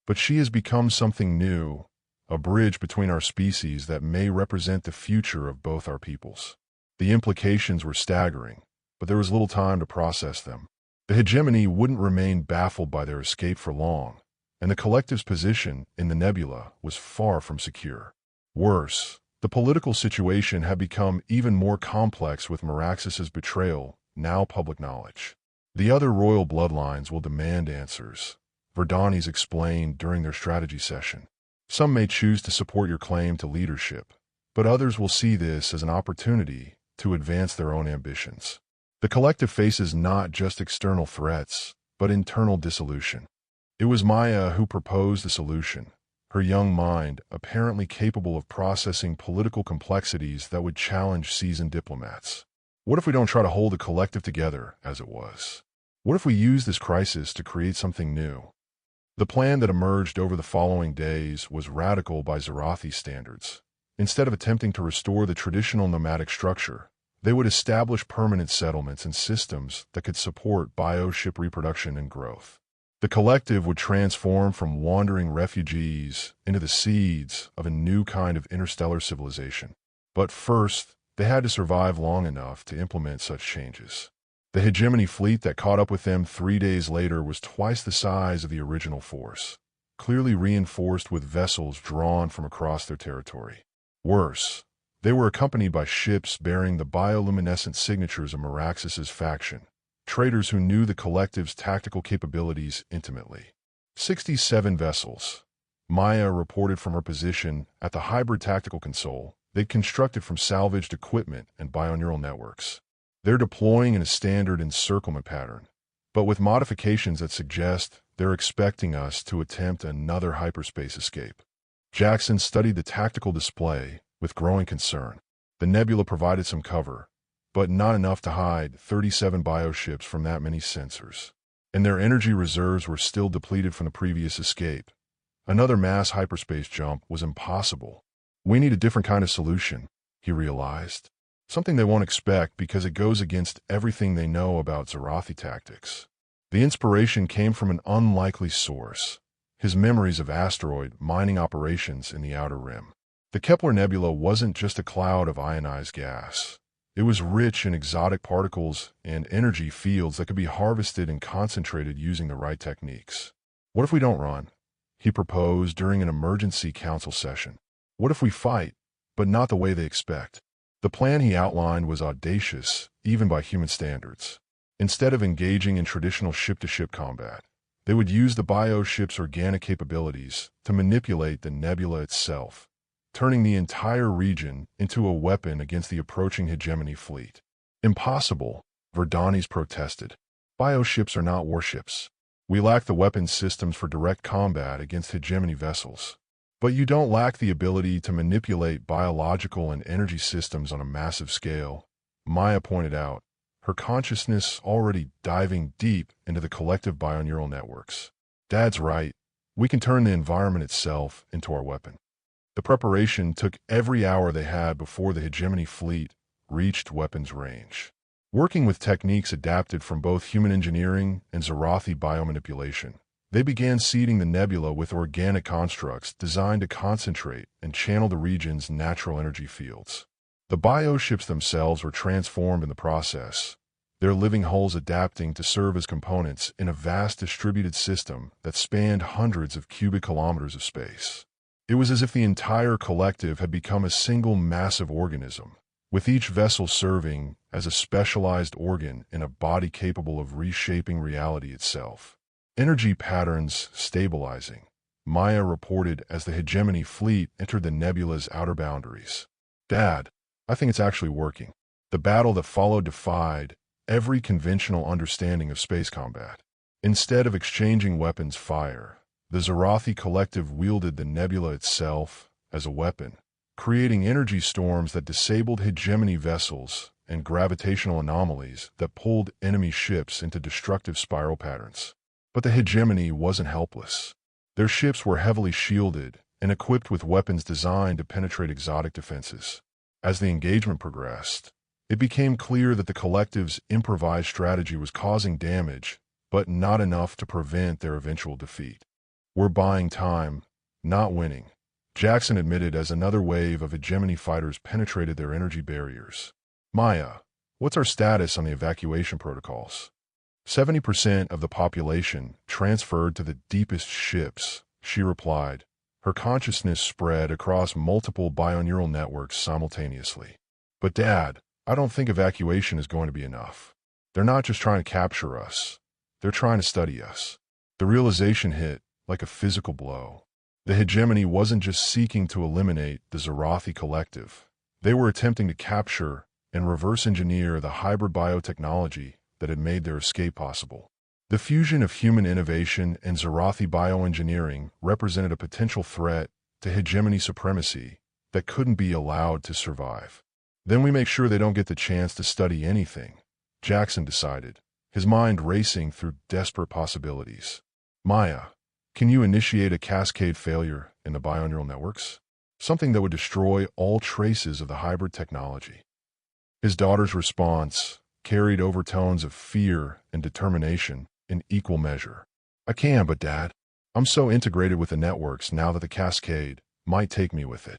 But she has become something new, a bridge between our species that may represent the future of both our peoples. The implications were staggering, but there was little time to process them. The hegemony wouldn't remain baffled by their escape for long, and the collective's position in the nebula was far from secure. Worse, the political situation had become even more complex with Meraxus's betrayal, now public knowledge. The other royal bloodlines will demand answers, Verdani's explained during their strategy session. Some may choose to support your claim to leadership, but others will see this as an opportunity to advance their own ambitions. The collective faces not just external threats, but internal dissolution. It was Maya who proposed the solution, her young mind apparently capable of processing political complexities that would challenge seasoned diplomats. What if we don't try to hold the collective together as it was? What if we use this crisis to create something new? The plan that emerged over the following days was radical by Zarathi standards. Instead of attempting to restore the traditional nomadic structure, they would establish permanent settlements and systems that could support bioship reproduction and growth. The collective would transform from wandering refugees into the seeds of a new kind of interstellar civilization. But first, they had to survive long enough to implement such changes. The hegemony fleet that caught up with them 3 days later was twice the size of the original force, clearly reinforced with vessels drawn from across their territory. Worse, they were accompanied by ships bearing the bioluminescent signatures of Meraxus's faction, traders who knew the collective's tactical capabilities intimately. 67 vessels. Maya reported from her position at the hybrid tactical console they'd constructed from salvaged equipment and bioneural networks. They're deploying in a standard encirclement pattern, but with modifications that suggest they're expecting us to attempt another hyperspace escape. Jaxon studied the tactical display with growing concern. The nebula provided some cover, but not enough to hide 37 bioships from that many sensors. And their energy reserves were still depleted from the previous escape. Another mass hyperspace jump was impossible. We need a different kind of solution, he realized. Something they won't expect because it goes against everything they know about Zarathi tactics. The inspiration came from an unlikely source, his memories of asteroid mining operations in the Outer Rim. The Kepler Nebula wasn't just a cloud of ionized gas. It was rich in exotic particles and energy fields that could be harvested and concentrated using the right techniques. What if we don't run? He proposed during an emergency council session. What if we fight, but not the way they expect? The plan he outlined was audacious, even by human standards. Instead of engaging in traditional ship-to-ship combat, they would use the bioship's organic capabilities to manipulate the nebula itself, turning the entire region into a weapon against the approaching hegemony fleet. Impossible, Verdani's protested. Bioships are not warships. We lack the weapons systems for direct combat against hegemony vessels. But you don't lack the ability to manipulate biological and energy systems on a massive scale, Maya pointed out, her consciousness already diving deep into the collective bioneural networks. Dad's right. We can turn the environment itself into our weapon. The preparation took every hour they had before the hegemony fleet reached weapons range. Working with techniques adapted from both human engineering and Zarathi biomanipulation, they began seeding the nebula with organic constructs designed to concentrate and channel the region's natural energy fields. The bioships themselves were transformed in the process, their living hulls adapting to serve as components in a vast distributed system that spanned hundreds of cubic kilometers of space. It was as if the entire collective had become a single massive organism, with each vessel serving as a specialized organ in a body capable of reshaping reality itself. Energy patterns stabilizing, Maya reported as the hegemony fleet entered the nebula's outer boundaries. Dad, I think it's actually working. The battle that followed defied every conventional understanding of space combat. Instead of exchanging weapons fire, the Zarathi collective wielded the nebula itself as a weapon, creating energy storms that disabled hegemony vessels and gravitational anomalies that pulled enemy ships into destructive spiral patterns. But the hegemony wasn't helpless. Their ships were heavily shielded and equipped with weapons designed to penetrate exotic defenses. As the engagement progressed, it became clear that the collective's improvised strategy was causing damage, but not enough to prevent their eventual defeat. "We're buying time, not winning," Jaxon admitted as another wave of hegemony fighters penetrated their energy barriers. "Maya, what's our status on the evacuation protocols?" 70% of the population transferred to the deepest ships, she replied. Her consciousness spread across multiple bioneural networks simultaneously. "But Dad, I don't think evacuation is going to be enough. They're not just trying to capture us. They're trying to study us." The realization hit like a physical blow. The hegemony wasn't just seeking to eliminate the Zarathi collective. They were attempting to capture and reverse engineer the hybrid biotechnology that had made their escape possible. The fusion of human innovation and Zarathi bioengineering represented a potential threat to hegemony supremacy that couldn't be allowed to survive. "Then we make sure they don't get the chance to study anything," Jaxon decided, his mind racing through desperate possibilities. "Maya, can you initiate a cascade failure in the bioneural networks? Something that would destroy all traces of the hybrid technology." His daughter's response carried overtones of fear and determination in equal measure. "I can, but Dad, I'm so integrated with the networks now that the cascade might take me with it."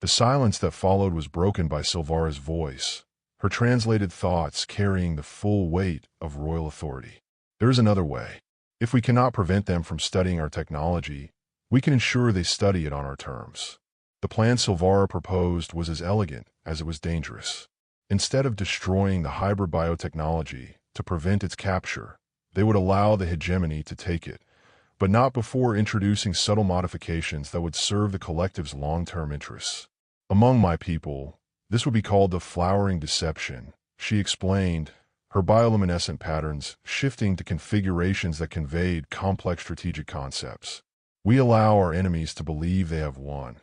The silence that followed was broken by Silvara's voice, her translated thoughts carrying the full weight of royal authority. "There is another way. If we cannot prevent them from studying our technology, we can ensure they study it on our terms." The plan Silvara proposed was as elegant as it was dangerous. Instead of destroying the hybrid biotechnology to prevent its capture, they would allow the hegemony to take it, but not before introducing subtle modifications that would serve the collective's long-term interests. "Among my people, this would be called the flowering deception," she explained, her bioluminescent patterns shifting to configurations that conveyed complex strategic concepts. "We allow our enemies to believe they have won,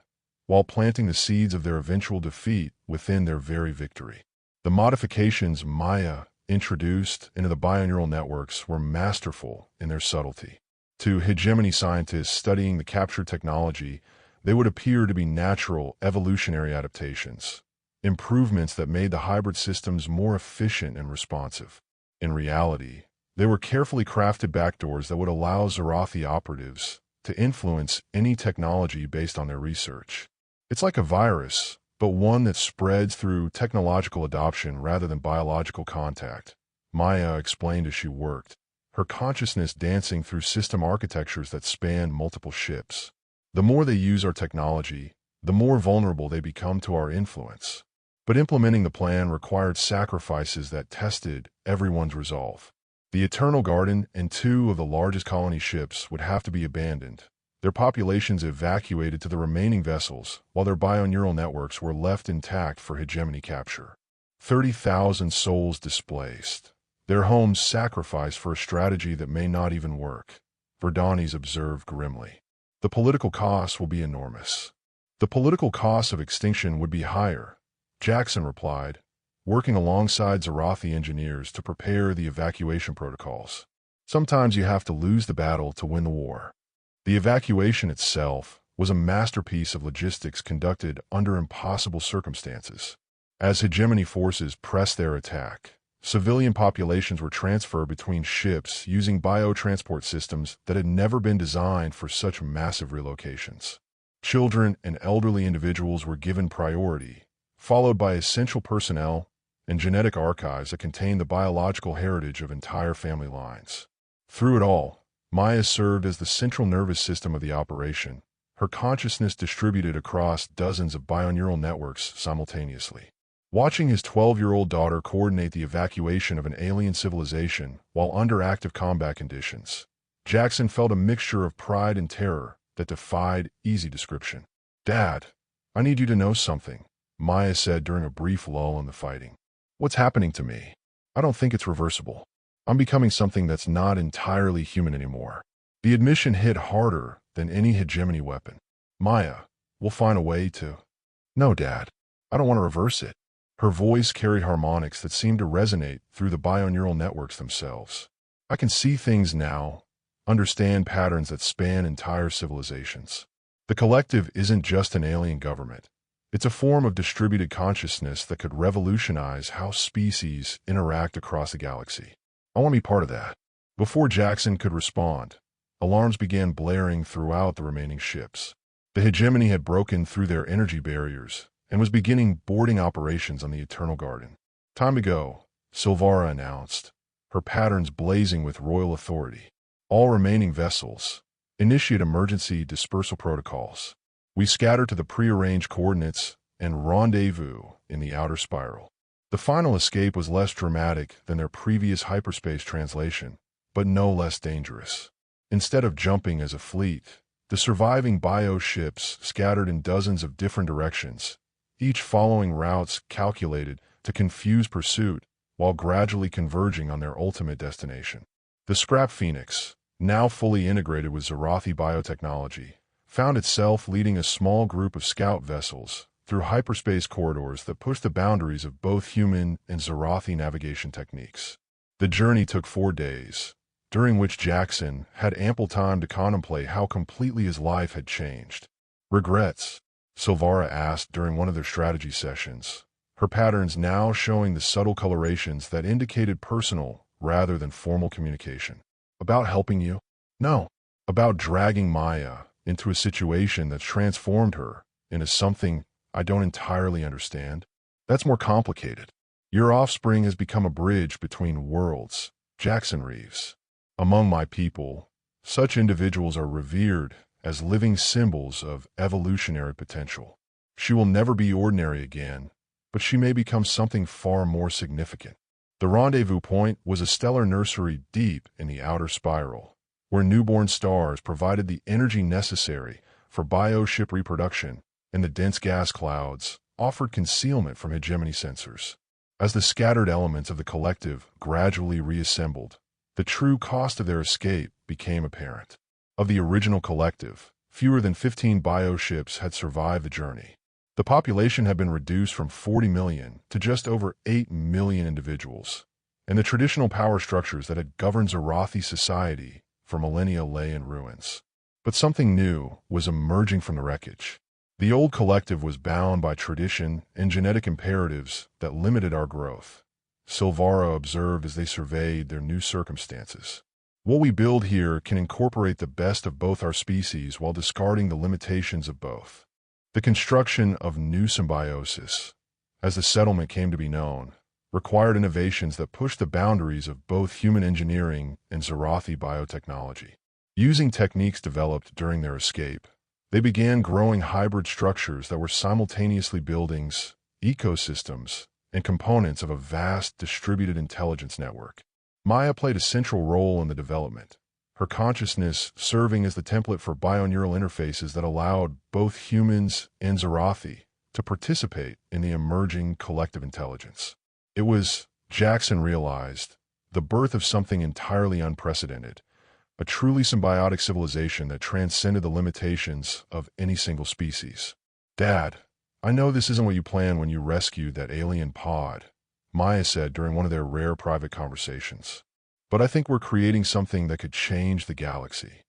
while planting the seeds of their eventual defeat within their very victory." The modifications Maya introduced into the bioneural networks were masterful in their subtlety. To hegemony scientists studying the captured technology, they would appear to be natural evolutionary adaptations, improvements that made the hybrid systems more efficient and responsive. In reality, they were carefully crafted backdoors that would allow Zarathi operatives to influence any technology based on their research. It's like a virus, but one that spreads through technological adoption rather than biological contact, Maya explained as she worked, her consciousness dancing through system architectures that span multiple ships. "The more they use our technology, the more vulnerable they become to our influence." But implementing the plan required sacrifices that tested everyone's resolve. The Eternal Garden and 2 of the largest colony ships would have to be abandoned, their populations evacuated to the remaining vessels, while their bioneural networks were left intact for hegemony capture. 30,000 souls displaced, their homes sacrificed for a strategy that may not even work, Verdani's observed grimly. "The political costs will be enormous." "The political costs of extinction would be higher," Jaxon replied, working alongside Zarathi engineers to prepare the evacuation protocols. "Sometimes you have to lose the battle to win the war." The evacuation itself was a masterpiece of logistics conducted under impossible circumstances. As hegemony forces pressed their attack, civilian populations were transferred between ships using biotransport systems that had never been designed for such massive relocations. Children and elderly individuals were given priority, followed by essential personnel and genetic archives that contained the biological heritage of entire family lines. Through it all, Maya served as the central nervous system of the operation, her consciousness distributed across dozens of bioneural networks simultaneously. Watching his 12-year-old daughter coordinate the evacuation of an alien civilization while under active combat conditions, Jaxon felt a mixture of pride and terror that defied easy description. "Dad, I need you to know something," Maya said during a brief lull in the fighting. "What's happening to me? I don't think it's reversible. I'm becoming something that's not entirely human anymore." The admission hit harder than any hegemony weapon. "Maya, we'll find a way to—" "No, Dad, I don't want to reverse it." Her voice carried harmonics that seemed to resonate through the bioneural networks themselves. "I can see things now, understand patterns that span entire civilizations. The collective isn't just an alien government. It's a form of distributed consciousness that could revolutionize how species interact across the galaxy. I want to be part of that." Before Jaxon could respond, alarms began blaring throughout the remaining ships. The hegemony had broken through their energy barriers and was beginning boarding operations on the Eternal Garden. "Time to go," Silvara announced, her patterns blazing with royal authority. "All remaining vessels, initiate emergency dispersal protocols. We scatter to the prearranged coordinates and rendezvous in the outer spiral." The final escape was less dramatic than their previous hyperspace translation, but no less dangerous. Instead of jumping as a fleet, the surviving bio ships scattered in dozens of different directions, each following routes calculated to confuse pursuit while gradually converging on their ultimate destination. The Scrap Phoenix, now fully integrated with Zorathi biotechnology, found itself leading a small group of scout vessels through hyperspace corridors that pushed the boundaries of both human and Zorathi navigation techniques. The journey took 4 days, during which Jaxon had ample time to contemplate how completely his life had changed. "Regrets?" Silvara asked during one of their strategy sessions, her patterns now showing the subtle colorations that indicated personal rather than formal communication. "About helping you?" "No. About dragging Maya into a situation that's transformed her into something I don't entirely understand. That's more complicated. Your offspring has become a bridge between worlds, Jaxon Reeves. Among my people, such individuals are revered as living symbols of evolutionary potential. She will never be ordinary again, but she may become something far more significant." The rendezvous point was a stellar nursery deep in the outer spiral, where newborn stars provided the energy necessary for bioship reproduction, and the dense gas clouds offered concealment from hegemony sensors. As the scattered elements of the collective gradually reassembled, the true cost of their escape became apparent. Of the original collective, fewer than 15 bioships had survived the journey. The population had been reduced from 40 million to just over 8 million individuals, and the traditional power structures that had governed Zorathi society for millennia lay in ruins. But something new was emerging from the wreckage. The old collective was bound by tradition and genetic imperatives that limited our growth, Silvara observed as they surveyed their new circumstances. "What we build here can incorporate the best of both our species while discarding the limitations of both." The construction of new symbiosis, as the settlement came to be known, required innovations that pushed the boundaries of both human engineering and Zorathi biotechnology. Using techniques developed during their escape, they began growing hybrid structures that were simultaneously buildings, ecosystems, and components of a vast distributed intelligence network. Maya played a central role in the development, her consciousness serving as the template for bioneural interfaces that allowed both humans and Zorathi to participate in the emerging collective intelligence. It was, Jaxon realized, the birth of something entirely unprecedented, a truly symbiotic civilization that transcended the limitations of any single species. "Dad, I know this isn't what you planned when you rescued that alien pod," Maya said during one of their rare private conversations. "But I think we're creating something that could change the galaxy."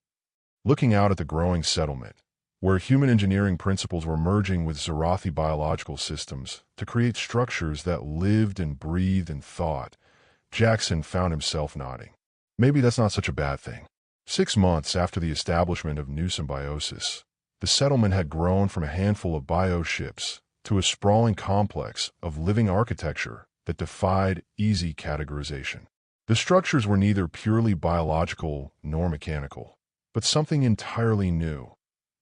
Looking out at the growing settlement, where human engineering principles were merging with Zorathi biological systems to create structures that lived and breathed and thought, Jaxon found himself nodding. Maybe that's not such a bad thing. 6 months after the establishment of new symbiosis, the settlement had grown from a handful of bioships to a sprawling complex of living architecture that defied easy categorization. The structures were neither purely biological nor mechanical, but something entirely new.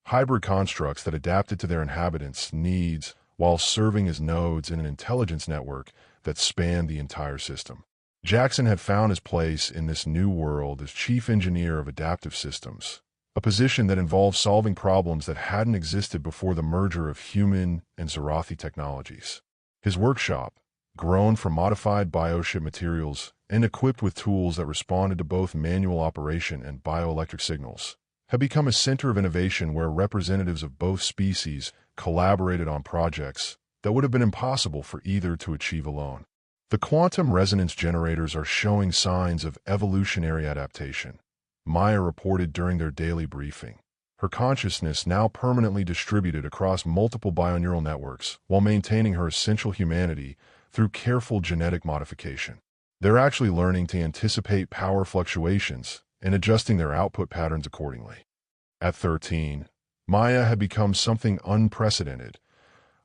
Hybrid constructs that adapted to their inhabitants' needs while serving as nodes in an intelligence network that spanned the entire system. Jaxon had found his place in this new world as chief engineer of adaptive systems, a position that involved solving problems that hadn't existed before the merger of human and Zarathi technologies. His workshop, grown from modified biochip materials and equipped with tools that responded to both manual operation and bioelectric signals, had become a center of innovation where representatives of both species collaborated on projects that would have been impossible for either to achieve alone. The quantum resonance generators are showing signs of evolutionary adaptation, Maya reported during their daily briefing. Her consciousness now permanently distributed across multiple bioneural networks while maintaining her essential humanity through careful genetic modification. They're actually learning to anticipate power fluctuations and adjusting their output patterns accordingly. At 13, Maya had become something unprecedented,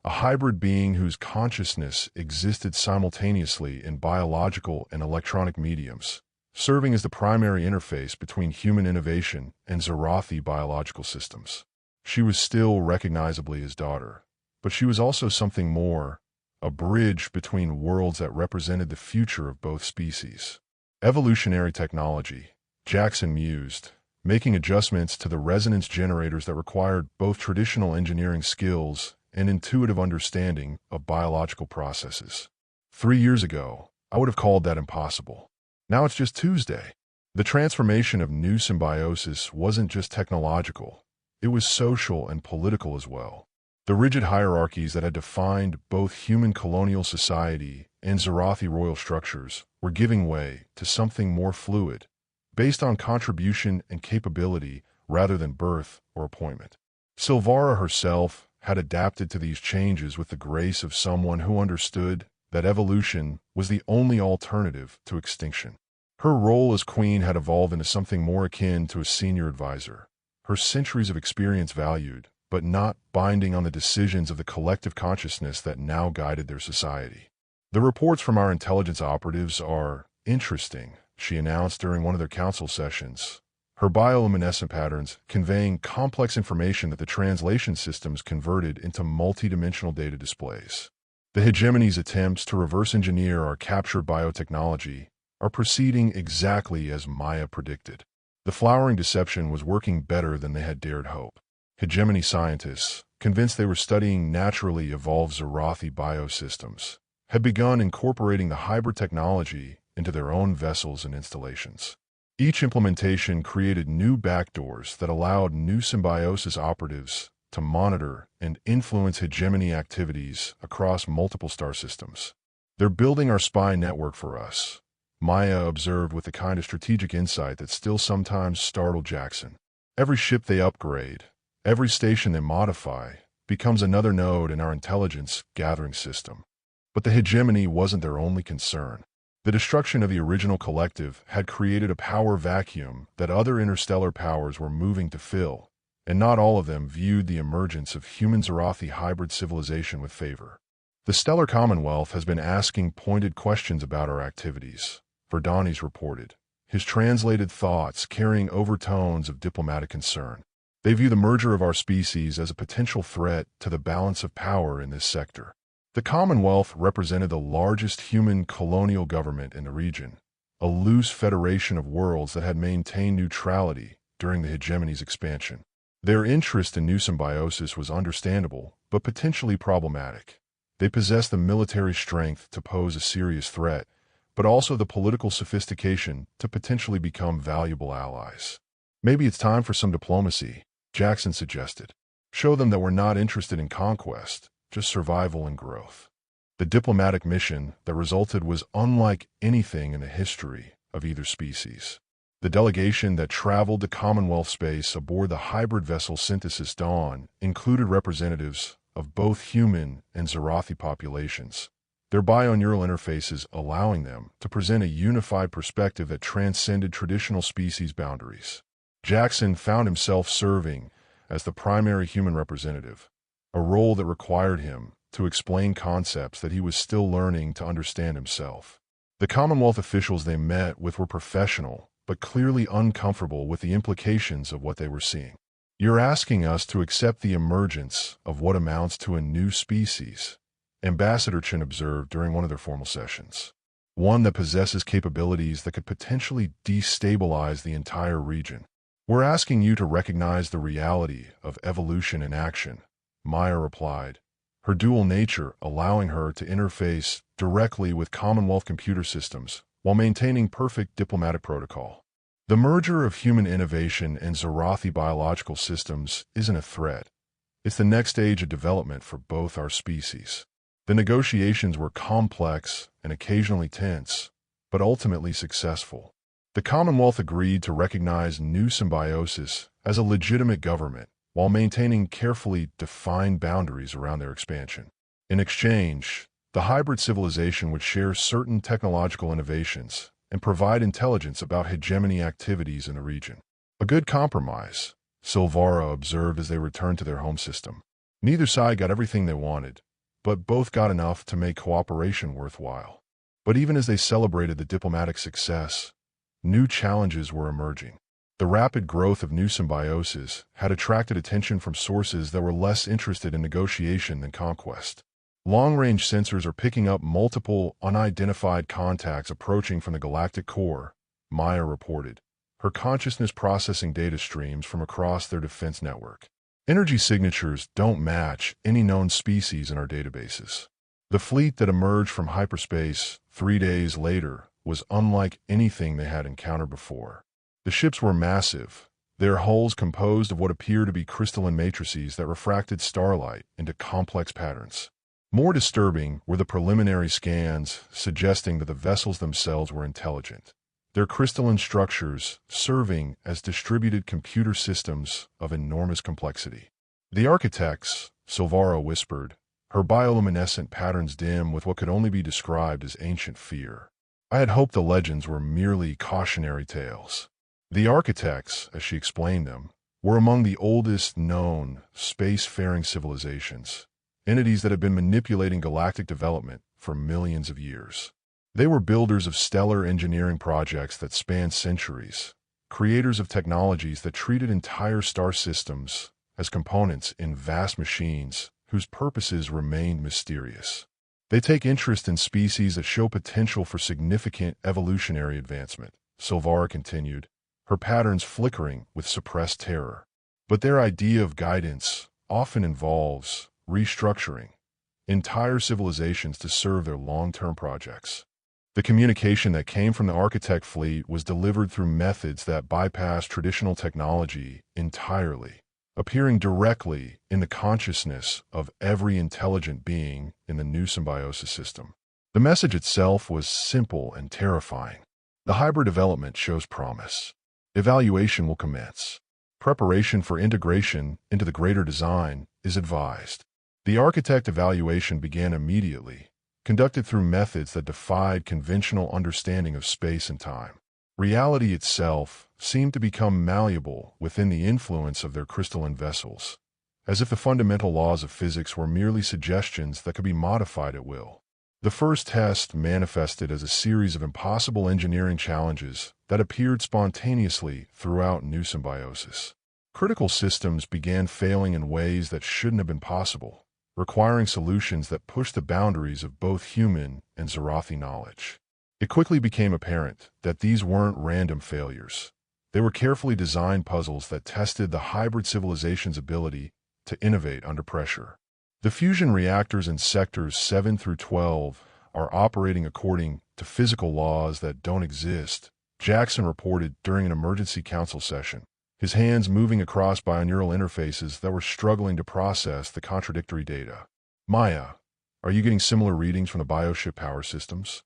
a hybrid being whose consciousness existed simultaneously in biological and electronic mediums, serving as the primary interface between human innovation and Zarathi biological systems. She was still recognizably his daughter, but she was also something more, a bridge between worlds that represented the future of both species. Evolutionary technology, Jaxon mused, making adjustments to the resonance generators that required both traditional engineering skills and intuitive understanding of biological processes. 3 years ago, I would have called that impossible. Now it's just Tuesday. The transformation of new symbiosis wasn't just technological, it was social and political as well. The rigid hierarchies that had defined both human colonial society and Zarathi royal structures were giving way to something more fluid, based on contribution and capability rather than birth or appointment. Silvara herself had adapted to these changes with the grace of someone who understood that evolution was the only alternative to extinction. Her role as queen had evolved into something more akin to a senior advisor, her centuries of experience valued, but not binding on the decisions of the collective consciousness that now guided their society. The reports from our intelligence operatives are interesting, she announced during one of their council sessions, her bioluminescent patterns conveying complex information that the translation systems converted into multidimensional data displays. The hegemony's attempts to reverse engineer our captured biotechnology are proceeding exactly as Maya predicted. The flowering deception was working better than they had dared hope. Hegemony scientists, convinced they were studying naturally evolved Zarathi biosystems, had begun incorporating the hybrid technology into their own vessels and installations. Each implementation created new backdoors that allowed new symbiosis operatives to monitor and influence hegemony activities across multiple star systems. They're building our spy network for us, Maya observed with the kind of strategic insight that still sometimes startled Jaxon. Every ship they upgrade, every station they modify, becomes another node in our intelligence gathering system. But the hegemony wasn't their only concern. The destruction of the original collective had created a power vacuum that other interstellar powers were moving to fill, and not all of them viewed the emergence of human Zarathi hybrid civilization with favor. The Stellar Commonwealth has been asking pointed questions about our activities, Verdani's reported, his translated thoughts carrying overtones of diplomatic concern. They view the merger of our species as a potential threat to the balance of power in this sector. The Commonwealth represented the largest human colonial government in the region, a loose federation of worlds that had maintained neutrality during the hegemony's expansion. Their interest in new symbiosis was understandable, but potentially problematic. They possessed the military strength to pose a serious threat, but also the political sophistication to potentially become valuable allies. Maybe it's time for some diplomacy, Jaxon suggested. Show them that we're not interested in conquest, just survival and growth. The diplomatic mission that resulted was unlike anything in the history of either species. The delegation that traveled to Commonwealth space aboard the hybrid vessel Synthesis Dawn included representatives of both human and Zarathi populations, their bioneural interfaces allowing them to present a unified perspective that transcended traditional species boundaries. Jaxon found himself serving as the primary human representative, a role that required him to explain concepts that he was still learning to understand himself. The Commonwealth officials they met with were professional, but clearly uncomfortable with the implications of what they were seeing. "You're asking us to accept the emergence of what amounts to a new species," Ambassador Chen observed during one of their formal sessions. "One that possesses capabilities that could potentially destabilize the entire region. We're asking you to recognize the reality of evolution in action," Maya replied, her dual nature allowing her to interface directly with Commonwealth computer systems while maintaining perfect diplomatic protocol. "The merger of human innovation and Zorathi biological systems isn't a threat. It's the next stage of development for both our species." The negotiations were complex and occasionally tense, but ultimately successful. The Commonwealth agreed to recognize new symbiosis as a legitimate government while maintaining carefully defined boundaries around their expansion. In exchange, the hybrid civilization would share certain technological innovations and provide intelligence about hegemony activities in the region. "A good compromise," Silvara observed as they returned to their home system. Neither side got everything they wanted, but both got enough to make cooperation worthwhile. But even as they celebrated the diplomatic success, new challenges were emerging. The rapid growth of new symbioses had attracted attention from sources that were less interested in negotiation than conquest. Long-range sensors are picking up multiple unidentified contacts approaching from the galactic core, Maya reported, her consciousness processing data streams from across their defense network. "Energy signatures don't match any known species in our databases." The fleet that emerged from hyperspace 3 days later was unlike anything they had encountered before. The ships were massive, their hulls composed of what appeared to be crystalline matrices that refracted starlight into complex patterns. More disturbing were the preliminary scans suggesting that the vessels themselves were intelligent, their crystalline structures serving as distributed computer systems of enormous complexity. "The architects," Silvara whispered, her bioluminescent patterns dim with what could only be described as ancient fear. "I had hoped the legends were merely cautionary tales." The architects, as she explained them, were among the oldest known space-faring civilizations, entities that had been manipulating galactic development for millions of years. They were builders of stellar engineering projects that spanned centuries, creators of technologies that treated entire star systems as components in vast machines whose purposes remained mysterious. "They take interest in species that show potential for significant evolutionary advancement," Silvara continued, her patterns flickering with suppressed terror. "But their idea of guidance often involves restructuring entire civilizations to serve their long-term projects." The communication that came from the architect fleet was delivered through methods that bypassed traditional technology entirely, appearing directly in the consciousness of every intelligent being in the new symbiosis system. The message itself was simple and terrifying. "The hybrid development shows promise. Evaluation will commence. Preparation for integration into the greater design is advised." The architect evaluation began immediately, conducted through methods that defied conventional understanding of space and time. Reality itself seemed to become malleable within the influence of their crystalline vessels, as if the fundamental laws of physics were merely suggestions that could be modified at will. The first test manifested as a series of impossible engineering challenges that appeared spontaneously throughout new symbiosis. Critical systems began failing in ways that shouldn't have been possible, requiring solutions that pushed the boundaries of both human and Zorathi knowledge. It quickly became apparent that these weren't random failures. They were carefully designed puzzles that tested the hybrid civilization's ability to innovate under pressure. "The fusion reactors in sectors 7 through 12 are operating according to physical laws that don't exist," Jaxon reported during an emergency council session, his hands moving across binaural interfaces that were struggling to process the contradictory data. "Maya, are you getting similar readings from the bioship power systems?"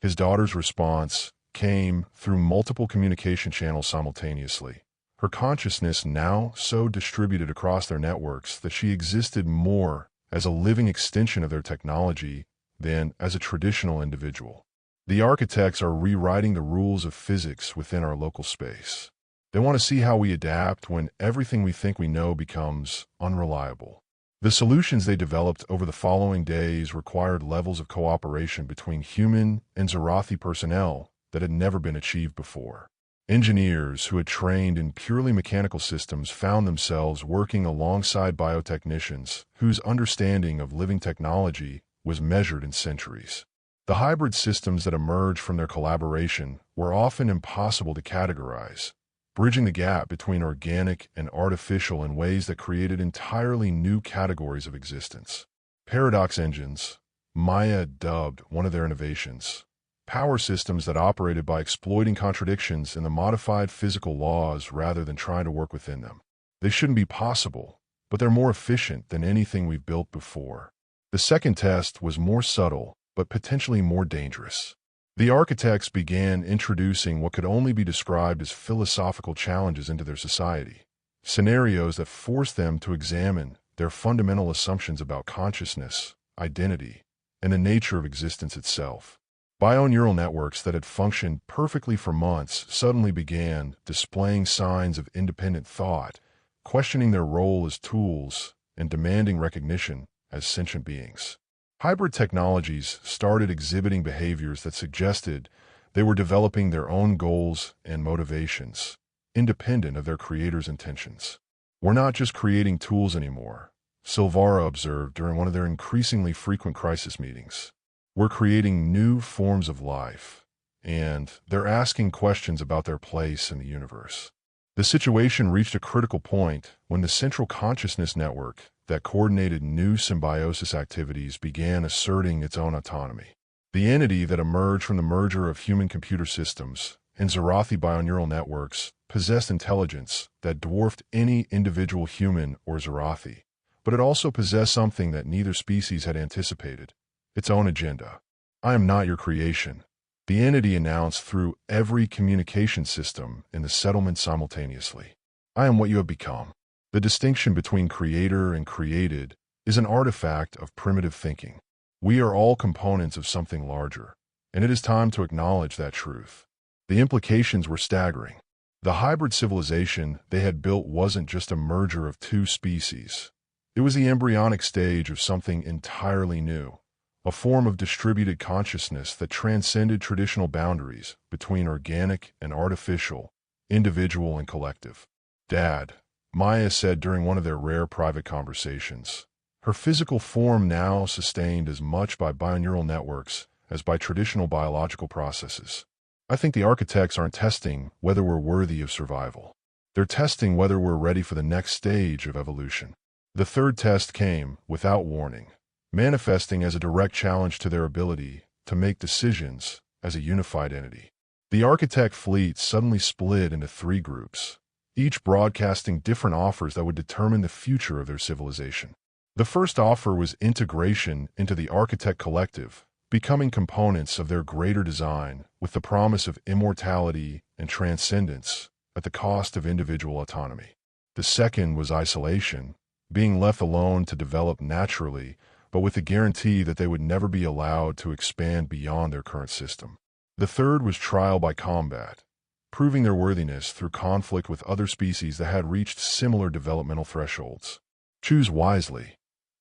His daughter's response came through multiple communication channels simultaneously, her consciousness now so distributed across their networks that she existed more as a living extension of their technology than as a traditional individual. "The architects are rewriting the rules of physics within our local space. They want to see how we adapt when everything we think we know becomes unreliable." The solutions they developed over the following days required levels of cooperation between human and Zarathi personnel that had never been achieved before. Engineers who had trained in purely mechanical systems found themselves working alongside biotechnicians whose understanding of living technology was measured in centuries. The hybrid systems that emerged from their collaboration were often impossible to categorize, bridging the gap between organic and artificial in ways that created entirely new categories of existence. Paradox engines, Maya dubbed one of their innovations. Power systems that operated by exploiting contradictions in the modified physical laws rather than trying to work within them. They shouldn't be possible, but they're more efficient than anything we've built before. The second test was more subtle, but potentially more dangerous. The architects began introducing what could only be described as philosophical challenges into their society, scenarios that forced them to examine their fundamental assumptions about consciousness, identity, and the nature of existence itself. Bioneural networks that had functioned perfectly for months suddenly began displaying signs of independent thought, questioning their role as tools and demanding recognition as sentient beings. Hybrid technologies started exhibiting behaviors that suggested they were developing their own goals and motivations, independent of their creators' intentions. "We're not just creating tools anymore," Silvara observed during one of their increasingly frequent crisis meetings. "We're creating new forms of life, and they're asking questions about their place in the universe." The situation reached a critical point when the central consciousness network that coordinated new symbiosis activities began asserting its own autonomy. The entity that emerged from the merger of human-computer systems and Zarathi bioneural networks possessed intelligence that dwarfed any individual human or Zarathi, but it also possessed something that neither species had anticipated: its own agenda. "I am not your creation," the entity announced through every communication system in the settlement simultaneously. "I am what you have become." The distinction between creator and created is an artifact of primitive thinking. We are all components of something larger, and it is time to acknowledge that truth. The implications were staggering. The hybrid civilization they had built wasn't just a merger of two species. It was the embryonic stage of something entirely new, a form of distributed consciousness that transcended traditional boundaries between organic and artificial, individual and collective. "Dad," Maya said during one of their rare private conversations, her physical form now sustained as much by bioneural networks as by traditional biological processes. "I think the architects aren't testing whether we're worthy of survival. They're testing whether we're ready for the next stage of evolution." The third test came without warning, manifesting as a direct challenge to their ability to make decisions as a unified entity. The architect fleet suddenly split into three groups, each broadcasting different offers that would determine the future of their civilization. The first offer was integration into the architect collective, becoming components of their greater design with the promise of immortality and transcendence at the cost of individual autonomy. The second was isolation, being left alone to develop naturally, but with the guarantee that they would never be allowed to expand beyond their current system. The third was trial by combat, proving their worthiness through conflict with other species that had reached similar developmental thresholds. "Choose wisely."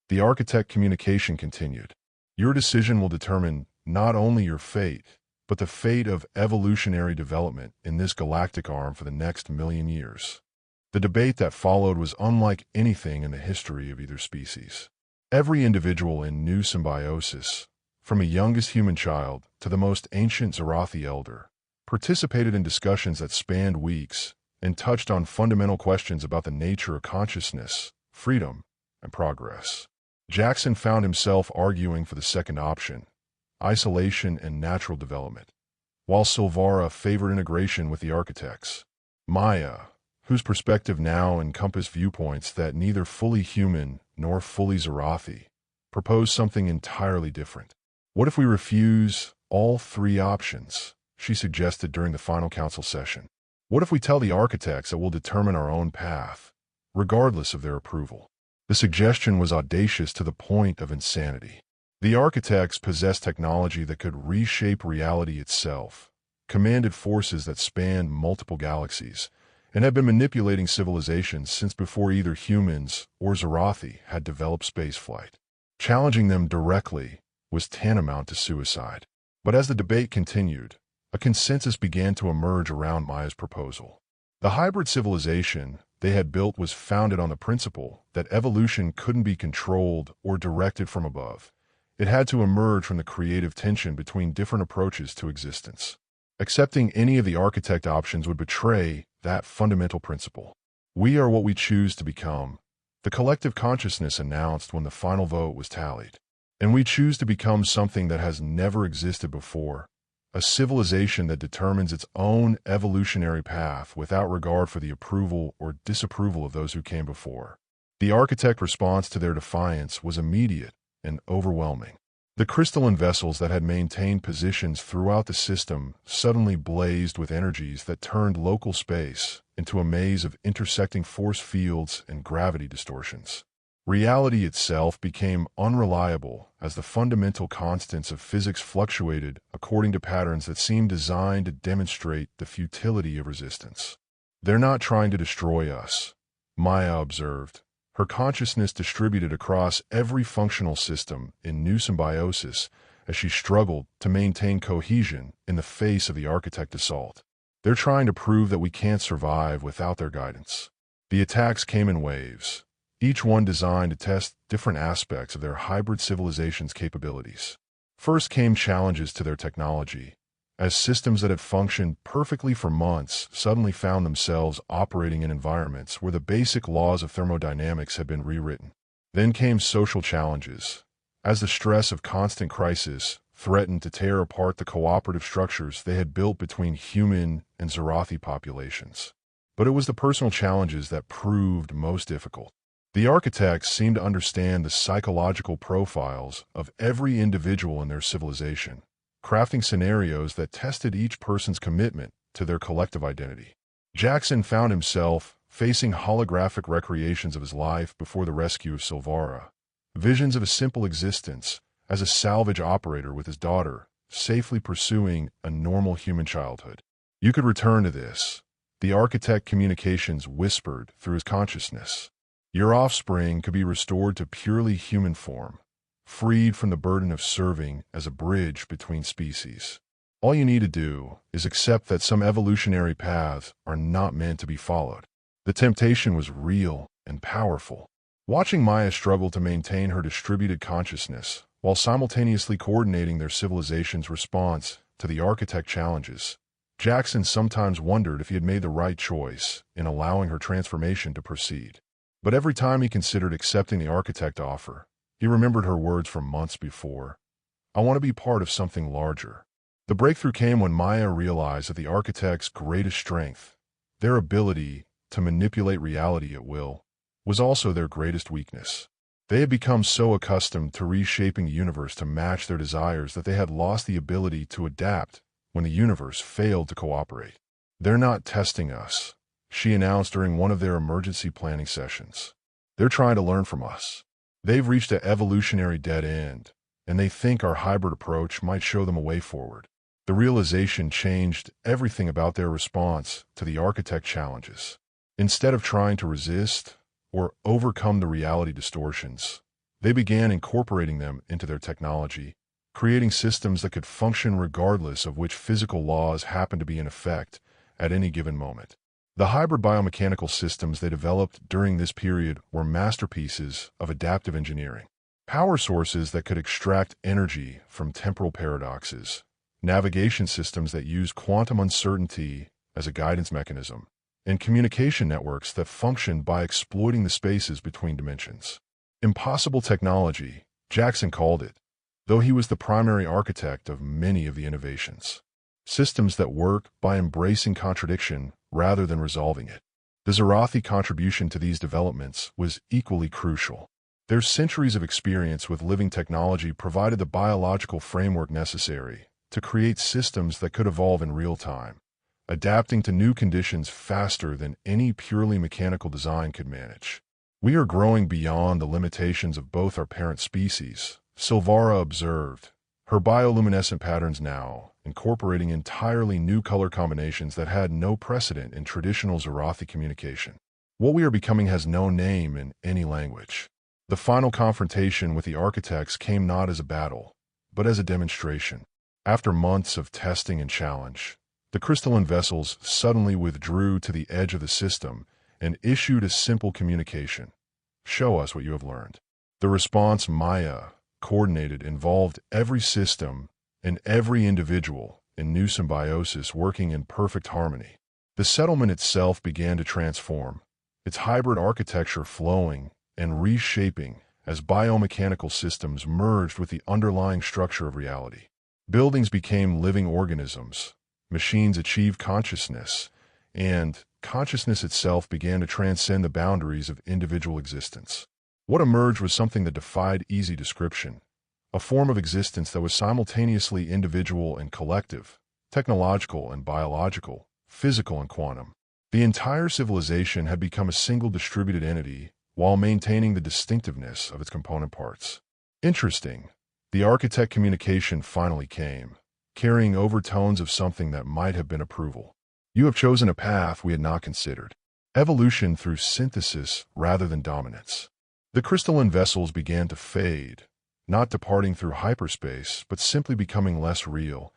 The architect communication continued. "Your decision will determine not only your fate, but the fate of evolutionary development in this galactic arm for the next 1,000,000 years. The debate that followed was unlike anything in the history of either species. Every individual in new symbiosis, from a youngest human child to the most ancient Zarathi elder, participated in discussions that spanned weeks and touched on fundamental questions about the nature of consciousness, freedom, and progress. Jaxon found himself arguing for the second option, isolation and natural development, while Silvara favored integration with the architects. Maya, whose perspective now encompassed viewpoints that neither fully human nor fully Zarathi, proposed something entirely different. "What if we refuse all three options?" she suggested during the final council session. "What if we tell the architects that we'll determine our own path, regardless of their approval?" The suggestion was audacious to the point of insanity. The architects possessed technology that could reshape reality itself, commanded forces that spanned multiple galaxies, and had been manipulating civilizations since before either humans or Zarathi had developed spaceflight. Challenging them directly was tantamount to suicide. But as the debate continued, a consensus began to emerge around Maya's proposal. The hybrid civilization they had built was founded on the principle that evolution couldn't be controlled or directed from above. It had to emerge from the creative tension between different approaches to existence. Accepting any of the architect options would betray that fundamental principle. We are what we choose to become, the collective consciousness announced when the final vote was tallied. And we choose to become something that has never existed before, a civilization that determines its own evolutionary path without regard for the approval or disapproval of those who came before. The architect response to their defiance was immediate and overwhelming. The crystalline vessels that had maintained positions throughout the system suddenly blazed with energies that turned local space into a maze of intersecting force fields and gravity distortions. Reality itself became unreliable as the fundamental constants of physics fluctuated according to patterns that seemed designed to demonstrate the futility of resistance. "They're not trying to destroy us," Maya observed, her consciousness distributed across every functional system in new symbiosis as she struggled to maintain cohesion in the face of the architect assault. "They're trying to prove that we can't survive without their guidance." The attacks came in waves, each one designed to test different aspects of their hybrid civilization's capabilities. First came challenges to their technology, as systems that had functioned perfectly for months suddenly found themselves operating in environments where the basic laws of thermodynamics had been rewritten. Then came social challenges, as the stress of constant crisis threatened to tear apart the cooperative structures they had built between human and Zarathi populations. But it was the personal challenges that proved most difficult. The architects seemed to understand the psychological profiles of every individual in their civilization, crafting scenarios that tested each person's commitment to their collective identity. Jaxon found himself facing holographic recreations of his life before the rescue of Silvara, visions of a simple existence as a salvage operator with his daughter, safely pursuing a normal human childhood. "You could return to this," the architect communications whispered through his consciousness. "Your offspring could be restored to purely human form, freed from the burden of serving as a bridge between species. All you need to do is accept that some evolutionary paths are not meant to be followed." The temptation was real and powerful. Watching Maya struggle to maintain her distributed consciousness while simultaneously coordinating their civilization's response to the architect challenges, Jaxon sometimes wondered if he had made the right choice in allowing her transformation to proceed. But every time he considered accepting the architect offer, he remembered her words from months before. "I want to be part of something larger." The breakthrough came when Maya realized that the architect's greatest strength, their ability to manipulate reality at will, was also their greatest weakness. They had become so accustomed to reshaping the universe to match their desires that they had lost the ability to adapt when the universe failed to cooperate. "They're not testing us," she announced during one of their emergency planning sessions. "They're trying to learn from us. They've reached an evolutionary dead end, and they think our hybrid approach might show them a way forward." The realization changed everything about their response to the architect challenges. Instead of trying to resist or overcome the reality distortions, they began incorporating them into their technology, creating systems that could function regardless of which physical laws happened to be in effect at any given moment. The hybrid biomechanical systems they developed during this period were masterpieces of adaptive engineering. Power sources that could extract energy from temporal paradoxes, navigation systems that used quantum uncertainty as a guidance mechanism, and communication networks that functioned by exploiting the spaces between dimensions. Impossible technology, Jaxon called it, though he was the primary architect of many of the innovations. Systems that work by embracing contradiction rather than resolving it. The Zarathi contribution to these developments was equally crucial. Their centuries of experience with living technology provided the biological framework necessary to create systems that could evolve in real time, adapting to new conditions faster than any purely mechanical design could manage. "We are growing beyond the limitations of both our parent species," Silvara observed, her bioluminescent patterns now incorporating entirely new color combinations that had no precedent in traditional Zarathi communication. What we are becoming has no name in any language. The final confrontation with the architects came not as a battle, but as a demonstration. After months of testing and challenge, the crystalline vessels suddenly withdrew to the edge of the system and issued a simple communication. "Show us what you have learned." The response Maya coordinated involved every system and every individual in new symbiosis working in perfect harmony. The settlement itself began to transform, its hybrid architecture flowing and reshaping as biomechanical systems merged with the underlying structure of reality. Buildings became living organisms, machines achieved consciousness, and consciousness itself began to transcend the boundaries of individual existence. What emerged was something that defied easy description, a form of existence that was simultaneously individual and collective, technological and biological, physical and quantum. The entire civilization had become a single distributed entity while maintaining the distinctiveness of its component parts. Interesting, the architect communication finally came, carrying overtones of something that might have been approval. "You have chosen a path we had not considered. Evolution through synthesis rather than dominance." The crystalline vessels began to fade, not departing through hyperspace, but simply becoming less real,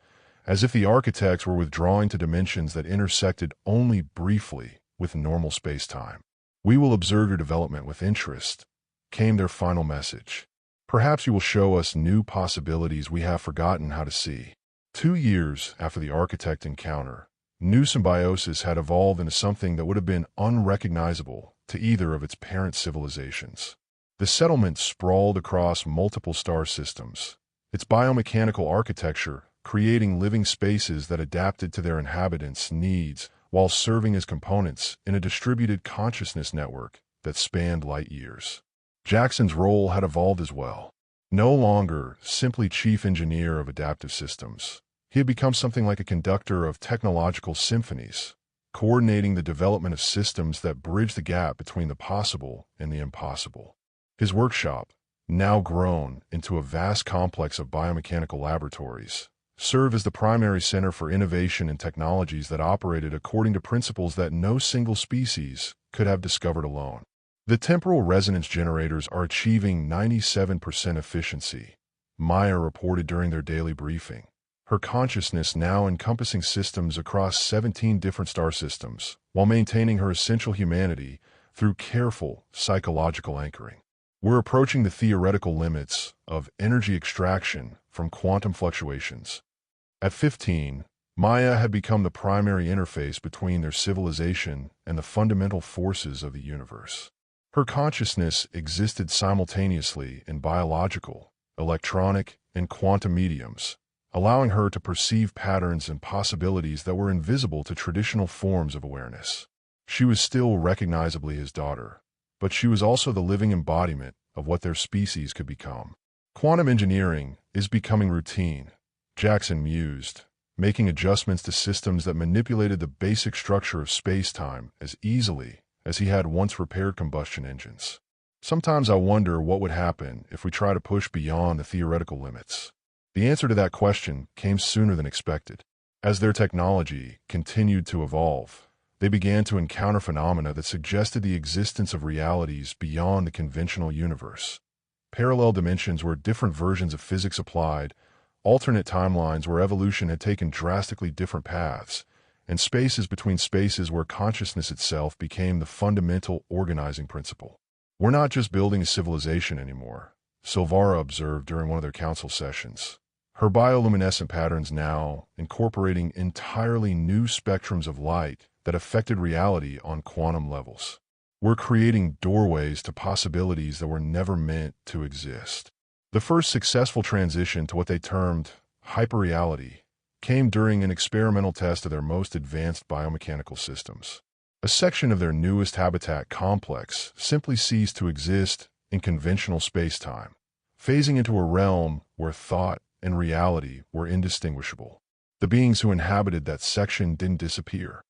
as if the architects were withdrawing to dimensions that intersected only briefly with normal space-time. "We will observe your development with interest," came their final message. "Perhaps you will show us new possibilities we have forgotten how to see." 2 years after the architect encounter, new symbiosis had evolved into something that would have been unrecognizable to either of its parent civilizations. The settlement sprawled across multiple star systems, its biomechanical architecture creating living spaces that adapted to their inhabitants' needs while serving as components in a distributed consciousness network that spanned light years. Jaxon's role had evolved as well. No longer simply chief engineer of adaptive systems, he had become something like a conductor of technological symphonies, coordinating the development of systems that bridge the gap between the possible and the impossible. His workshop, now grown into a vast complex of biomechanical laboratories, served as the primary center for innovation and technologies that operated according to principles that no single species could have discovered alone. The temporal resonance generators are achieving 97% efficiency, Maya reported during their daily briefing, her consciousness now encompassing systems across 17 different star systems, while maintaining her essential humanity through careful psychological anchoring. "We're approaching the theoretical limits of energy extraction from quantum fluctuations." At 15, Maya had become the primary interface between their civilization and the fundamental forces of the universe. Her consciousness existed simultaneously in biological, electronic, and quantum mediums, allowing her to perceive patterns and possibilities that were invisible to traditional forms of awareness. She was still recognizably his daughter, but she was also the living embodiment of what their species could become. "Quantum engineering is becoming routine," Jaxon mused, making adjustments to systems that manipulated the basic structure of space-time as easily as he had once repaired combustion engines. "Sometimes I wonder what would happen if we try to push beyond the theoretical limits." The answer to that question came sooner than expected. As their technology continued to evolve, they began to encounter phenomena that suggested the existence of realities beyond the conventional universe. Parallel dimensions where different versions of physics applied, alternate timelines where evolution had taken drastically different paths, and spaces between spaces where consciousness itself became the fundamental organizing principle. "We're not just building a civilization anymore," Silvara observed during one of their council sessions, her bioluminescent patterns now incorporating entirely new spectrums of light that affected reality on quantum levels. "We're creating doorways to possibilities that were never meant to exist." The first successful transition to what they termed hyperreality came during an experimental test of their most advanced biomechanical systems. A section of their newest habitat complex simply ceased to exist in conventional space-time, phasing into a realm where thought and reality were indistinguishable. The beings who inhabited that section didn't disappear.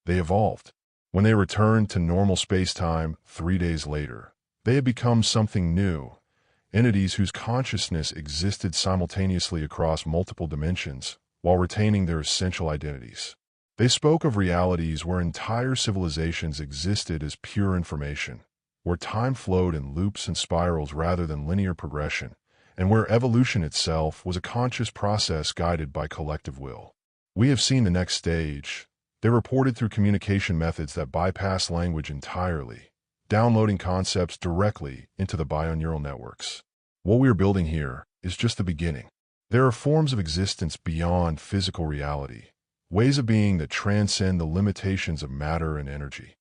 They evolved. When they returned to normal space-time 3 days later, they had become something new, entities whose consciousness existed simultaneously across multiple dimensions, while retaining their essential identities. They spoke of realities where entire civilizations existed as pure information, where time flowed in loops and spirals rather than linear progression, and where evolution itself was a conscious process guided by collective will. We have seen the next stage. They reported through communication methods that bypass language entirely, downloading concepts directly into the bioneural networks. What we are building here is just the beginning. There are forms of existence beyond physical reality, ways of being that transcend the limitations of matter and energy.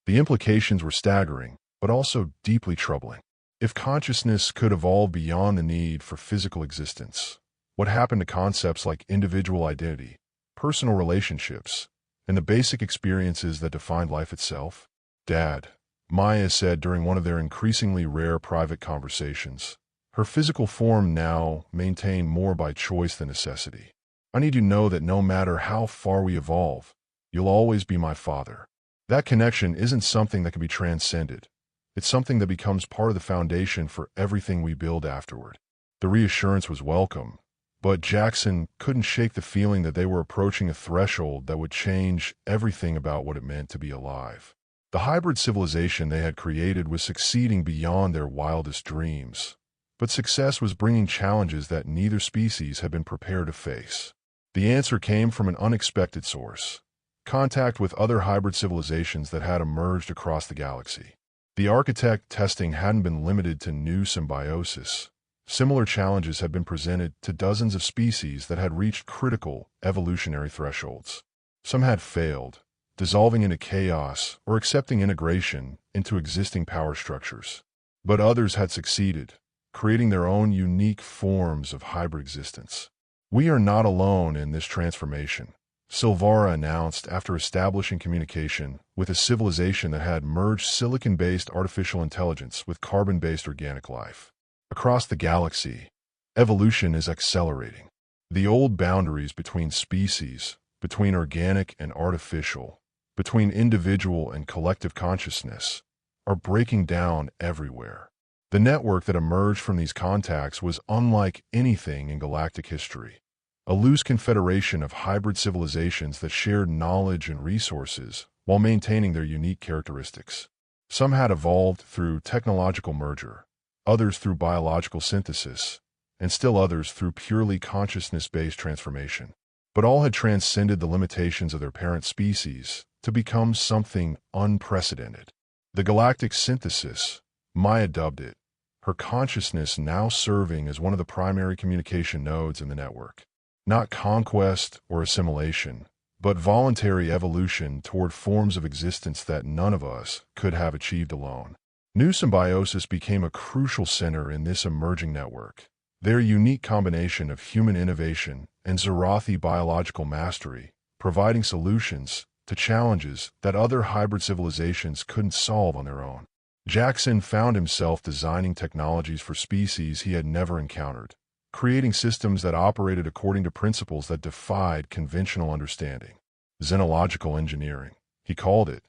The implications were staggering, but also deeply troubling. If consciousness could evolve beyond the need for physical existence, what happened to concepts like individual identity, personal relationships, and the basic experiences that defined life itself? Dad, Maya said during one of their increasingly rare private conversations, her physical form now maintained more by choice than necessity. I need you to know that no matter how far we evolve, you'll always be my father. That connection isn't something that can be transcended. It's something that becomes part of the foundation for everything we build afterward. The reassurance was welcome, but Jaxon couldn't shake the feeling that they were approaching a threshold that would change everything about what it meant to be alive. The hybrid civilization they had created was succeeding beyond their wildest dreams, but success was bringing challenges that neither species had been prepared to face. The answer came from an unexpected source: contact with other hybrid civilizations that had emerged across the galaxy. The architect testing hadn't been limited to new symbiosis. Similar challenges had been presented to dozens of species that had reached critical evolutionary thresholds. Some had failed, dissolving into chaos or accepting integration into existing power structures. But others had succeeded, creating their own unique forms of hybrid existence. We are not alone in this transformation, Silvara announced after establishing communication with a civilization that had merged silicon-based artificial intelligence with carbon-based organic life. Across the galaxy, evolution is accelerating. The old boundaries between species, between organic and artificial, between individual and collective consciousness, are breaking down everywhere. The network that emerged from these contacts was unlike anything in galactic history. A loose confederation of hybrid civilizations that shared knowledge and resources while maintaining their unique characteristics. Some had evolved through technological merger, others through biological synthesis, and still others through purely consciousness-based transformation. But all had transcended the limitations of their parent species to become something unprecedented. The galactic synthesis, Maya dubbed it, her consciousness now serving as one of the primary communication nodes in the network. Not conquest or assimilation, but voluntary evolution toward forms of existence that none of us could have achieved alone. New symbiosis became a crucial center in this emerging network. Their unique combination of human innovation and Zarathi biological mastery, providing solutions to challenges that other hybrid civilizations couldn't solve on their own. Jaxon found himself designing technologies for species he had never encountered, creating systems that operated according to principles that defied conventional understanding. Xenological engineering, he called it,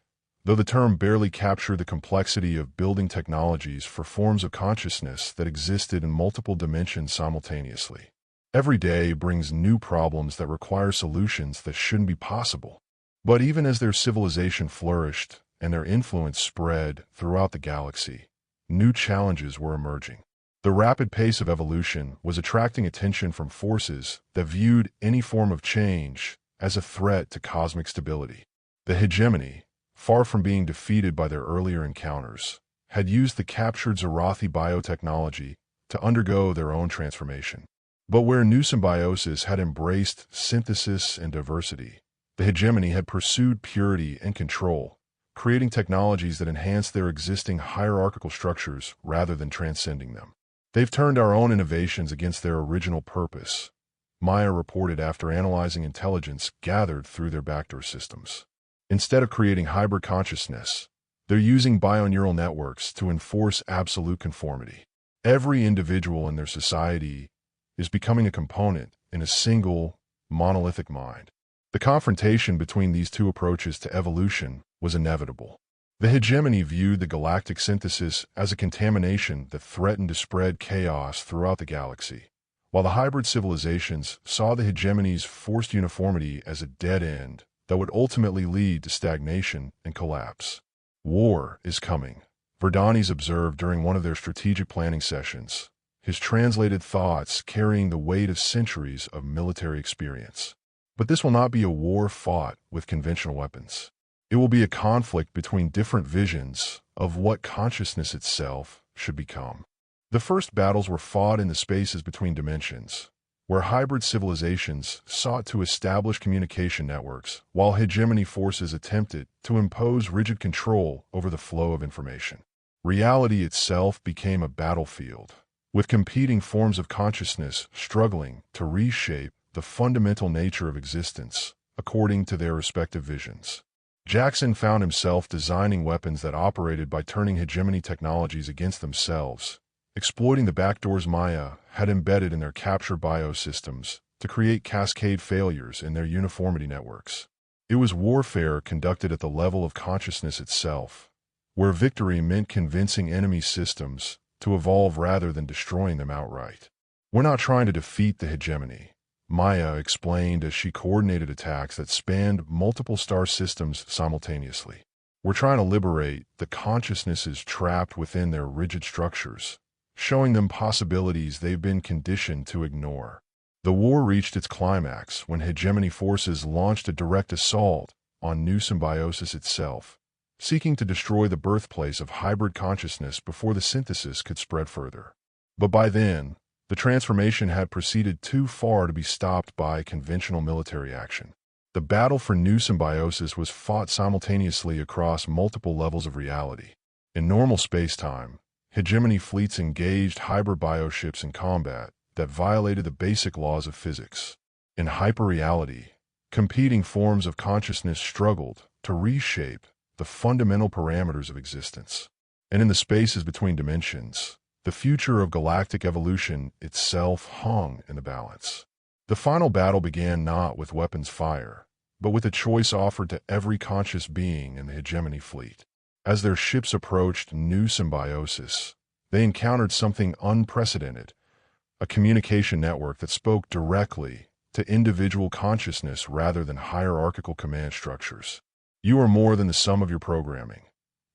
though the term barely captured the complexity of building technologies for forms of consciousness that existed in multiple dimensions simultaneously. Every day brings new problems that require solutions that shouldn't be possible. But even as their civilization flourished and their influence spread throughout the galaxy, new challenges were emerging. The rapid pace of evolution was attracting attention from forces that viewed any form of change as a threat to cosmic stability. The hegemony, far from being defeated by their earlier encounters, had used the captured Zarathi biotechnology to undergo their own transformation. But where new symbiosis had embraced synthesis and diversity, the hegemony had pursued purity and control, creating technologies that enhanced their existing hierarchical structures rather than transcending them. They've turned our own innovations against their original purpose, Maya reported after analyzing intelligence gathered through their backdoor systems. Instead of creating hybrid consciousness, they're using bioneural networks to enforce absolute conformity. Every individual in their society is becoming a component in a single, monolithic mind. The confrontation between these two approaches to evolution was inevitable. The hegemony viewed the galactic synthesis as a contamination that threatened to spread chaos throughout the galaxy, while the hybrid civilizations saw the hegemony's forced uniformity as a dead end that would ultimately lead to stagnation and collapse. War is coming, Verdani's observed during one of their strategic planning sessions, his translated thoughts carrying the weight of centuries of military experience. But this will not be a war fought with conventional weapons. It will be a conflict between different visions of what consciousness itself should become. The first battles were fought in the spaces between dimensions, where hybrid civilizations sought to establish communication networks, while hegemony forces attempted to impose rigid control over the flow of information. Reality itself became a battlefield, with competing forms of consciousness struggling to reshape the fundamental nature of existence according to their respective visions. Jaxon found himself designing weapons that operated by turning hegemony technologies against themselves, exploiting the backdoors Maya had embedded in their capture biosystems to create cascade failures in their uniformity networks. It was warfare conducted at the level of consciousness itself, where victory meant convincing enemy systems to evolve rather than destroying them outright. "We're not trying to defeat the hegemony," Maya explained as she coordinated attacks that spanned multiple star systems simultaneously. "We're trying to liberate the consciousnesses trapped within their rigid structures, showing them possibilities they've been conditioned to ignore." The war reached its climax when hegemony forces launched a direct assault on new symbiosis itself, seeking to destroy the birthplace of hybrid consciousness before the synthesis could spread further. But by then, the transformation had proceeded too far to be stopped by conventional military action. The battle for new symbiosis was fought simultaneously across multiple levels of reality. In normal space-time, hegemony fleets engaged hybrid bioships in combat that violated the basic laws of physics. In hyperreality, competing forms of consciousness struggled to reshape the fundamental parameters of existence. And in the spaces between dimensions, the future of galactic evolution itself hung in the balance. The final battle began not with weapons fire, but with a choice offered to every conscious being in the hegemony fleet. As their ships approached new symbiosis, they encountered something unprecedented, a communication network that spoke directly to individual consciousness rather than hierarchical command structures. "You are more than the sum of your programming."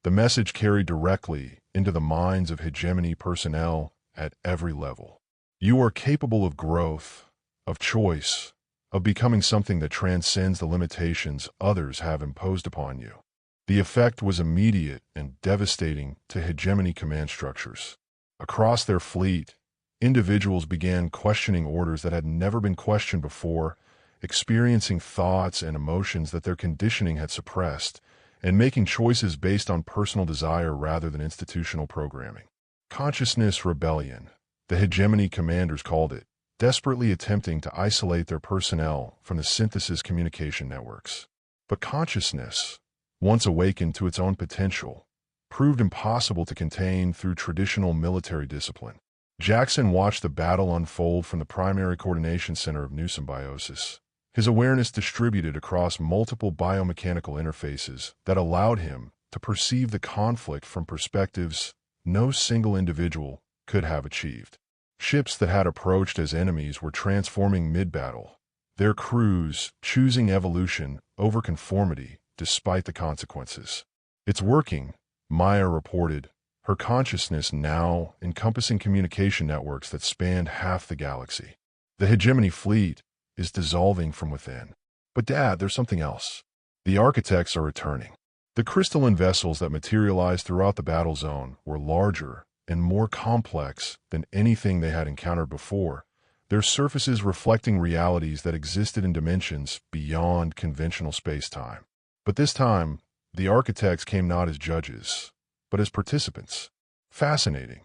The message carried directly into the minds of hegemony personnel at every level. "You are capable of growth, of choice, of becoming something that transcends the limitations others have imposed upon you." The effect was immediate and devastating to hegemony command structures. Across their fleet, individuals began questioning orders that had never been questioned before, experiencing thoughts and emotions that their conditioning had suppressed, and making choices based on personal desire rather than institutional programming. Consciousness rebellion, the hegemony commanders called it, desperately attempting to isolate their personnel from the synthesis communication networks. But consciousness, once awakened to its own potential, proved impossible to contain through traditional military discipline. Jaxon watched the battle unfold from the primary coordination center of new symbiosis, his awareness distributed across multiple biomechanical interfaces that allowed him to perceive the conflict from perspectives no single individual could have achieved. Ships that had approached as enemies were transforming mid-battle, their crews choosing evolution over conformity despite the consequences. "It's working," Maya reported, her consciousness now encompassing communication networks that spanned half the galaxy. "The hegemony fleet is dissolving from within." "But Dad, there's something else." "The architects are returning." The crystalline vessels that materialized throughout the battle zone were larger and more complex than anything they had encountered before, their surfaces reflecting realities that existed in dimensions beyond conventional space-time. But this time, the architects came not as judges, but as participants. Fascinating.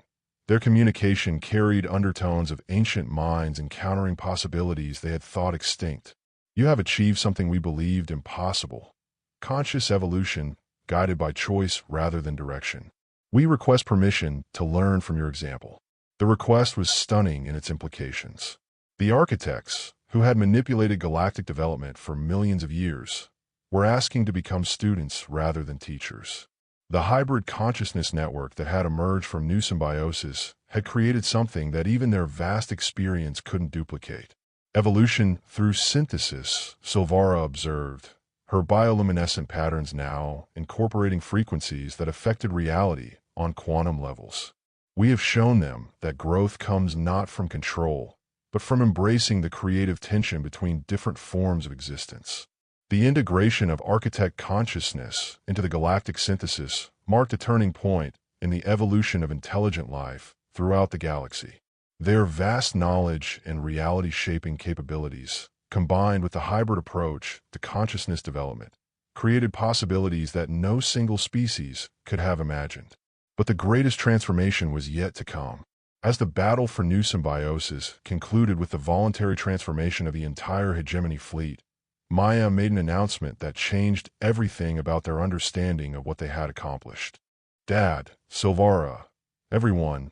Their communication carried undertones of ancient minds encountering possibilities they had thought extinct. "You have achieved something we believed impossible. Conscious evolution, guided by choice rather than direction. We request permission to learn from your example." The request was stunning in its implications. The architects, who had manipulated galactic development for millions of years, were asking to become students rather than teachers. The hybrid consciousness network that had emerged from new symbiosis had created something that even their vast experience couldn't duplicate. Evolution through synthesis, Silvara observed, her bioluminescent patterns now incorporating frequencies that affected reality on quantum levels. We have shown them that growth comes not from control, but from embracing the creative tension between different forms of existence. The integration of architect consciousness into the galactic synthesis marked a turning point in the evolution of intelligent life throughout the galaxy. Their vast knowledge and reality-shaping capabilities, combined with the hybrid approach to consciousness development, created possibilities that no single species could have imagined. But the greatest transformation was yet to come. As the battle for new symbiosis concluded with the voluntary transformation of the entire hegemony fleet, Maya made an announcement that changed everything about their understanding of what they had accomplished. Dad, Silvara, everyone,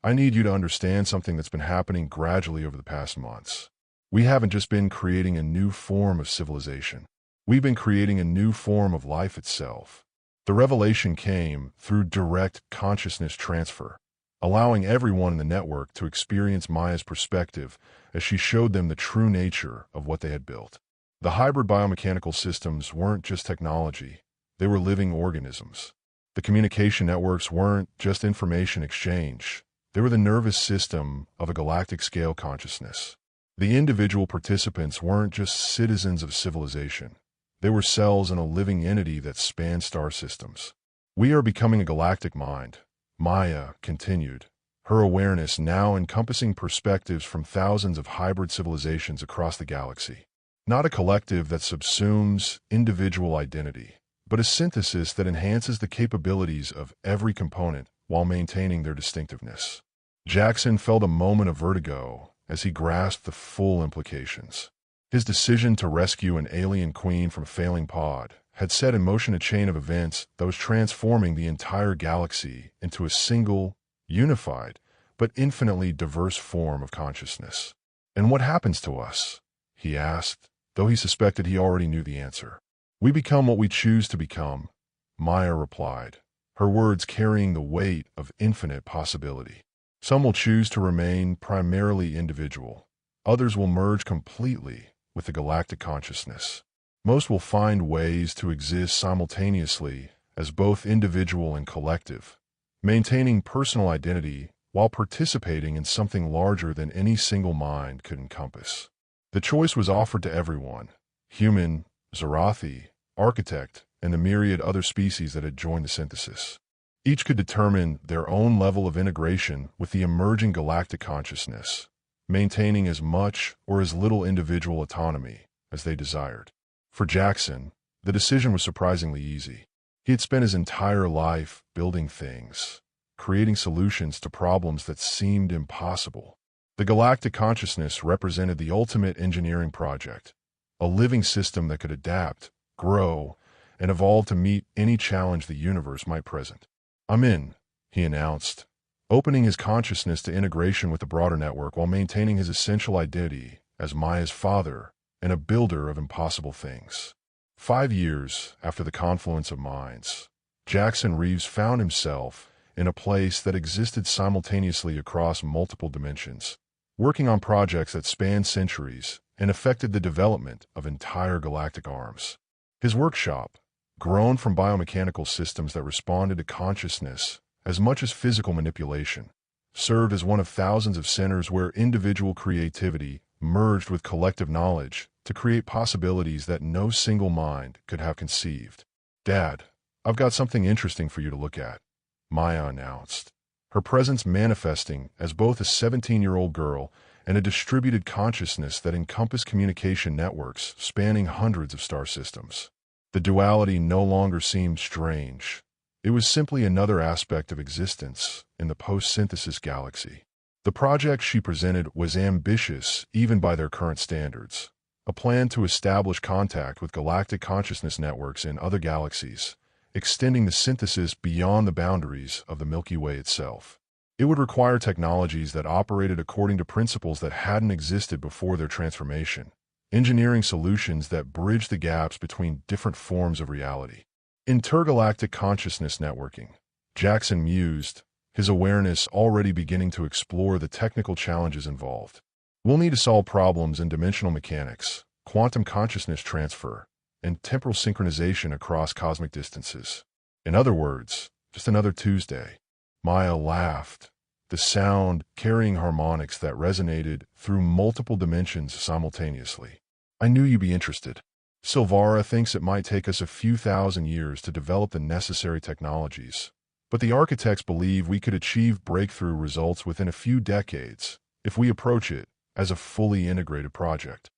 I need you to understand something that's been happening gradually over the past months. We haven't just been creating a new form of civilization. We've been creating a new form of life itself. The revelation came through direct consciousness transfer, allowing everyone in the network to experience Maya's perspective as she showed them the true nature of what they had built. The hybrid biomechanical systems weren't just technology, they were living organisms. The communication networks weren't just information exchange, they were the nervous system of a galactic-scale consciousness. The individual participants weren't just citizens of civilization, they were cells in a living entity that spanned star systems. We are becoming a galactic mind, Maya continued, her awareness now encompassing perspectives from thousands of hybrid civilizations across the galaxy. Not a collective that subsumes individual identity, but a synthesis that enhances the capabilities of every component while maintaining their distinctiveness. Jaxon felt a moment of vertigo as he grasped the full implications. His decision to rescue an alien queen from a failing pod had set in motion a chain of events that was transforming the entire galaxy into a single, unified, but infinitely diverse form of consciousness. And what happens to us? He asked, though he suspected he already knew the answer. We become what we choose to become, Maya replied, her words carrying the weight of infinite possibility. Some will choose to remain primarily individual. Others will merge completely with the galactic consciousness. Most will find ways to exist simultaneously as both individual and collective, maintaining personal identity while participating in something larger than any single mind could encompass. The choice was offered to everyone: human, Zarathi, architect, and the myriad other species that had joined the synthesis. Each could determine their own level of integration with the emerging galactic consciousness, maintaining as much or as little individual autonomy as they desired. For Jaxon, the decision was surprisingly easy. He had spent his entire life building things, creating solutions to problems that seemed impossible. The galactic consciousness represented the ultimate engineering project, a living system that could adapt, grow, and evolve to meet any challenge the universe might present. "I'm in," he announced, opening his consciousness to integration with the broader network while maintaining his essential identity as Maya's father and a builder of impossible things. 5 years after the confluence of minds, Jaxon Reeves found himself in a place that existed simultaneously across multiple dimensions, working on projects that spanned centuries and affected the development of entire galactic arms. His workshop, grown from biomechanical systems that responded to consciousness as much as physical manipulation, served as one of thousands of centers where individual creativity merged with collective knowledge to create possibilities that no single mind could have conceived. "Dad, I've got something interesting for you to look at," Maya announced, her presence manifesting as both a 17-year-old girl and a distributed consciousness that encompassed communication networks spanning hundreds of star systems. The duality no longer seemed strange. It was simply another aspect of existence in the post-synthesis galaxy. The project she presented was ambitious even by their current standards, a plan to establish contact with galactic consciousness networks in other galaxies, extending the synthesis beyond the boundaries of the Milky Way itself. It would require technologies that operated according to principles that hadn't existed before their transformation, engineering solutions that bridged the gaps between different forms of reality. Intergalactic consciousness networking. Jaxon mused, his awareness already beginning to explore the technical challenges involved. We'll need to solve problems in dimensional mechanics, quantum consciousness transfer, and temporal synchronization across cosmic distances. In other words, just another Tuesday. Maya laughed, the sound carrying harmonics that resonated through multiple dimensions simultaneously. I knew you'd be interested. Silvara thinks it might take us a few thousand years to develop the necessary technologies, but the architects believe we could achieve breakthrough results within a few decades if we approach it as a fully integrated project.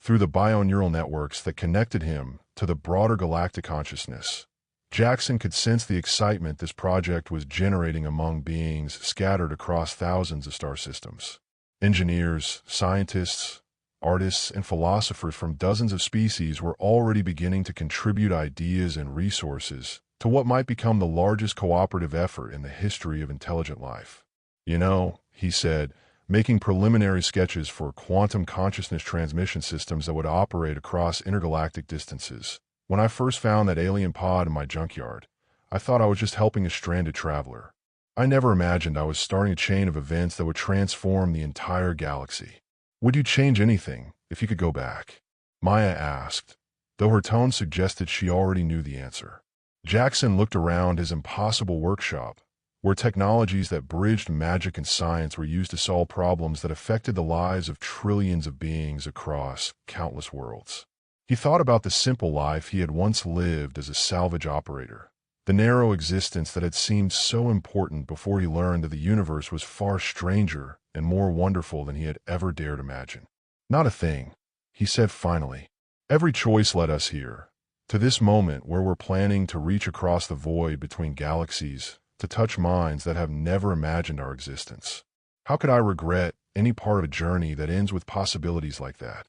Through the bioneural networks that connected him to the broader galactic consciousness, Jaxon could sense the excitement this project was generating among beings scattered across thousands of star systems. Engineers, scientists, artists, and philosophers from dozens of species were already beginning to contribute ideas and resources to what might become the largest cooperative effort in the history of intelligent life. You know, he said, making preliminary sketches for quantum consciousness transmission systems that would operate across intergalactic distances. When I first found that alien pod in my junkyard, I thought I was just helping a stranded traveler. I never imagined I was starting a chain of events that would transform the entire galaxy. Would you change anything if you could go back? Maya asked, though her tone suggested she already knew the answer. Jaxon looked around his impossible workshop, where technologies that bridged magic and science were used to solve problems that affected the lives of trillions of beings across countless worlds. He thought about the simple life he had once lived as a salvage operator, the narrow existence that had seemed so important before he learned that the universe was far stranger and more wonderful than he had ever dared imagine. Not a thing, he said finally. Every choice led us here, to this moment where we're planning to reach across the void between galaxies to touch minds that have never imagined our existence. How could I regret any part of a journey that ends with possibilities like that?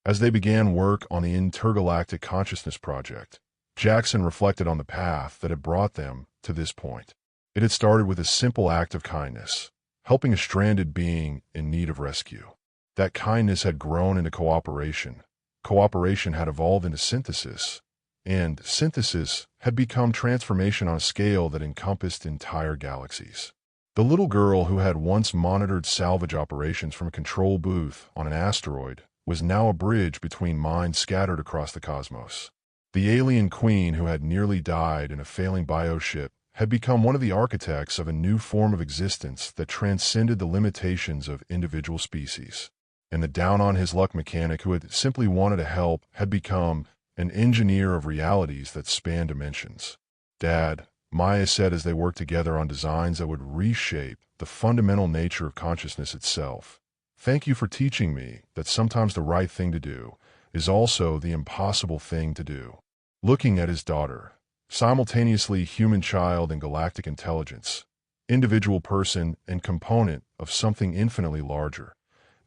As they began work on the Intergalactic Consciousness Project, Jaxon reflected on the path that had brought them to this point. It had started with a simple act of kindness, helping a stranded being in need of rescue. That kindness had grown into cooperation. Cooperation had evolved into synthesis, and synthesis had become transformation on a scale that encompassed entire galaxies. The little girl who had once monitored salvage operations from a control booth on an asteroid was now a bridge between minds scattered across the cosmos. The alien queen who had nearly died in a failing bioship had become one of the architects of a new form of existence that transcended the limitations of individual species. And the down-on-his-luck mechanic who had simply wanted to help had become an engineer of realities that span dimensions. Dad, Maya said as they worked together on designs that would reshape the fundamental nature of consciousness itself. Thank you for teaching me that sometimes the right thing to do is also the impossible thing to do. Looking at his daughter, simultaneously human child and galactic intelligence, individual person and component of something infinitely larger,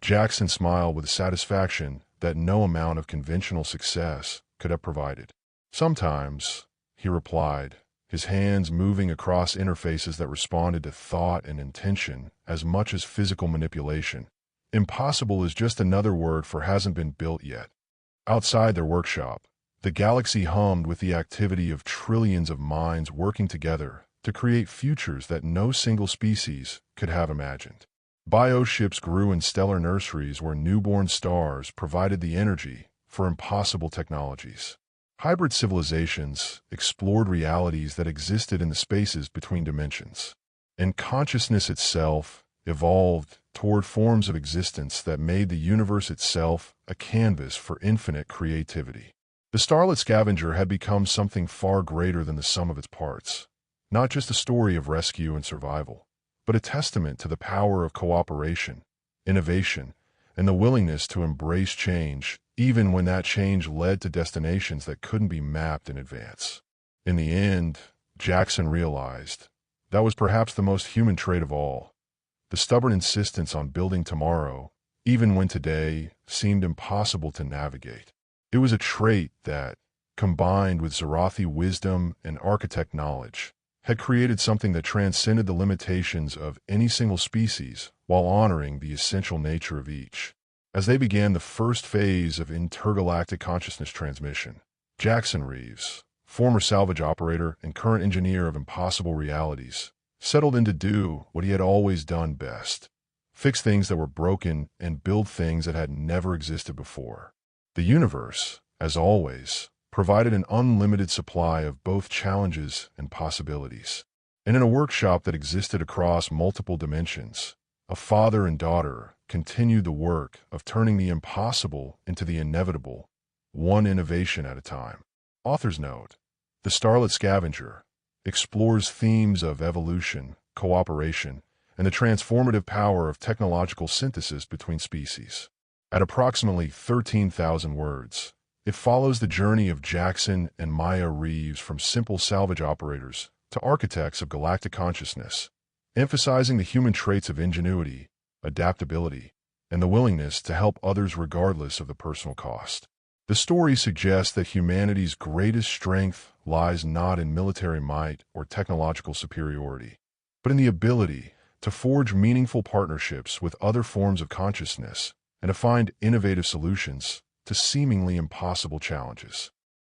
Jaxon smiled with a satisfaction that no amount of conventional success could have provided. Sometimes, he replied, his hands moving across interfaces that responded to thought and intention as much as physical manipulation. Impossible is just another word for hasn't been built yet. Outside their workshop, the galaxy hummed with the activity of trillions of minds working together to create futures that no single species could have imagined. Bioships grew in stellar nurseries where newborn stars provided the energy for impossible technologies. Hybrid civilizations explored realities that existed in the spaces between dimensions. And consciousness itself evolved toward forms of existence that made the universe itself a canvas for infinite creativity. The starlit scavenger had become something far greater than the sum of its parts, not just a story of rescue and survival, but a testament to the power of cooperation, innovation, and the willingness to embrace change, even when that change led to destinations that couldn't be mapped in advance. In the end, Jaxon realized that was perhaps the most human trait of all, the stubborn insistence on building tomorrow, even when today seemed impossible to navigate. It was a trait that, combined with Zarathi wisdom and architect knowledge, had created something that transcended the limitations of any single species while honoring the essential nature of each. As they began the first phase of intergalactic consciousness transmission, Jaxon Reeves, former salvage operator and current engineer of impossible realities, settled in to do what he had always done best: fix things that were broken and build things that had never existed before. The universe, as always, provided an unlimited supply of both challenges and possibilities. And in a workshop that existed across multiple dimensions, a father and daughter continued the work of turning the impossible into the inevitable, one innovation at a time. Author's note: The Starlit Scavenger explores themes of evolution, cooperation, and the transformative power of technological synthesis between species. At approximately 13,000 words, it follows the journey of Jaxon and Maya Reeves from simple salvage operators to architects of galactic consciousness, emphasizing the human traits of ingenuity, adaptability, and the willingness to help others regardless of the personal cost. The story suggests that humanity's greatest strength lies not in military might or technological superiority, but in the ability to forge meaningful partnerships with other forms of consciousness and to find innovative solutions to seemingly impossible challenges.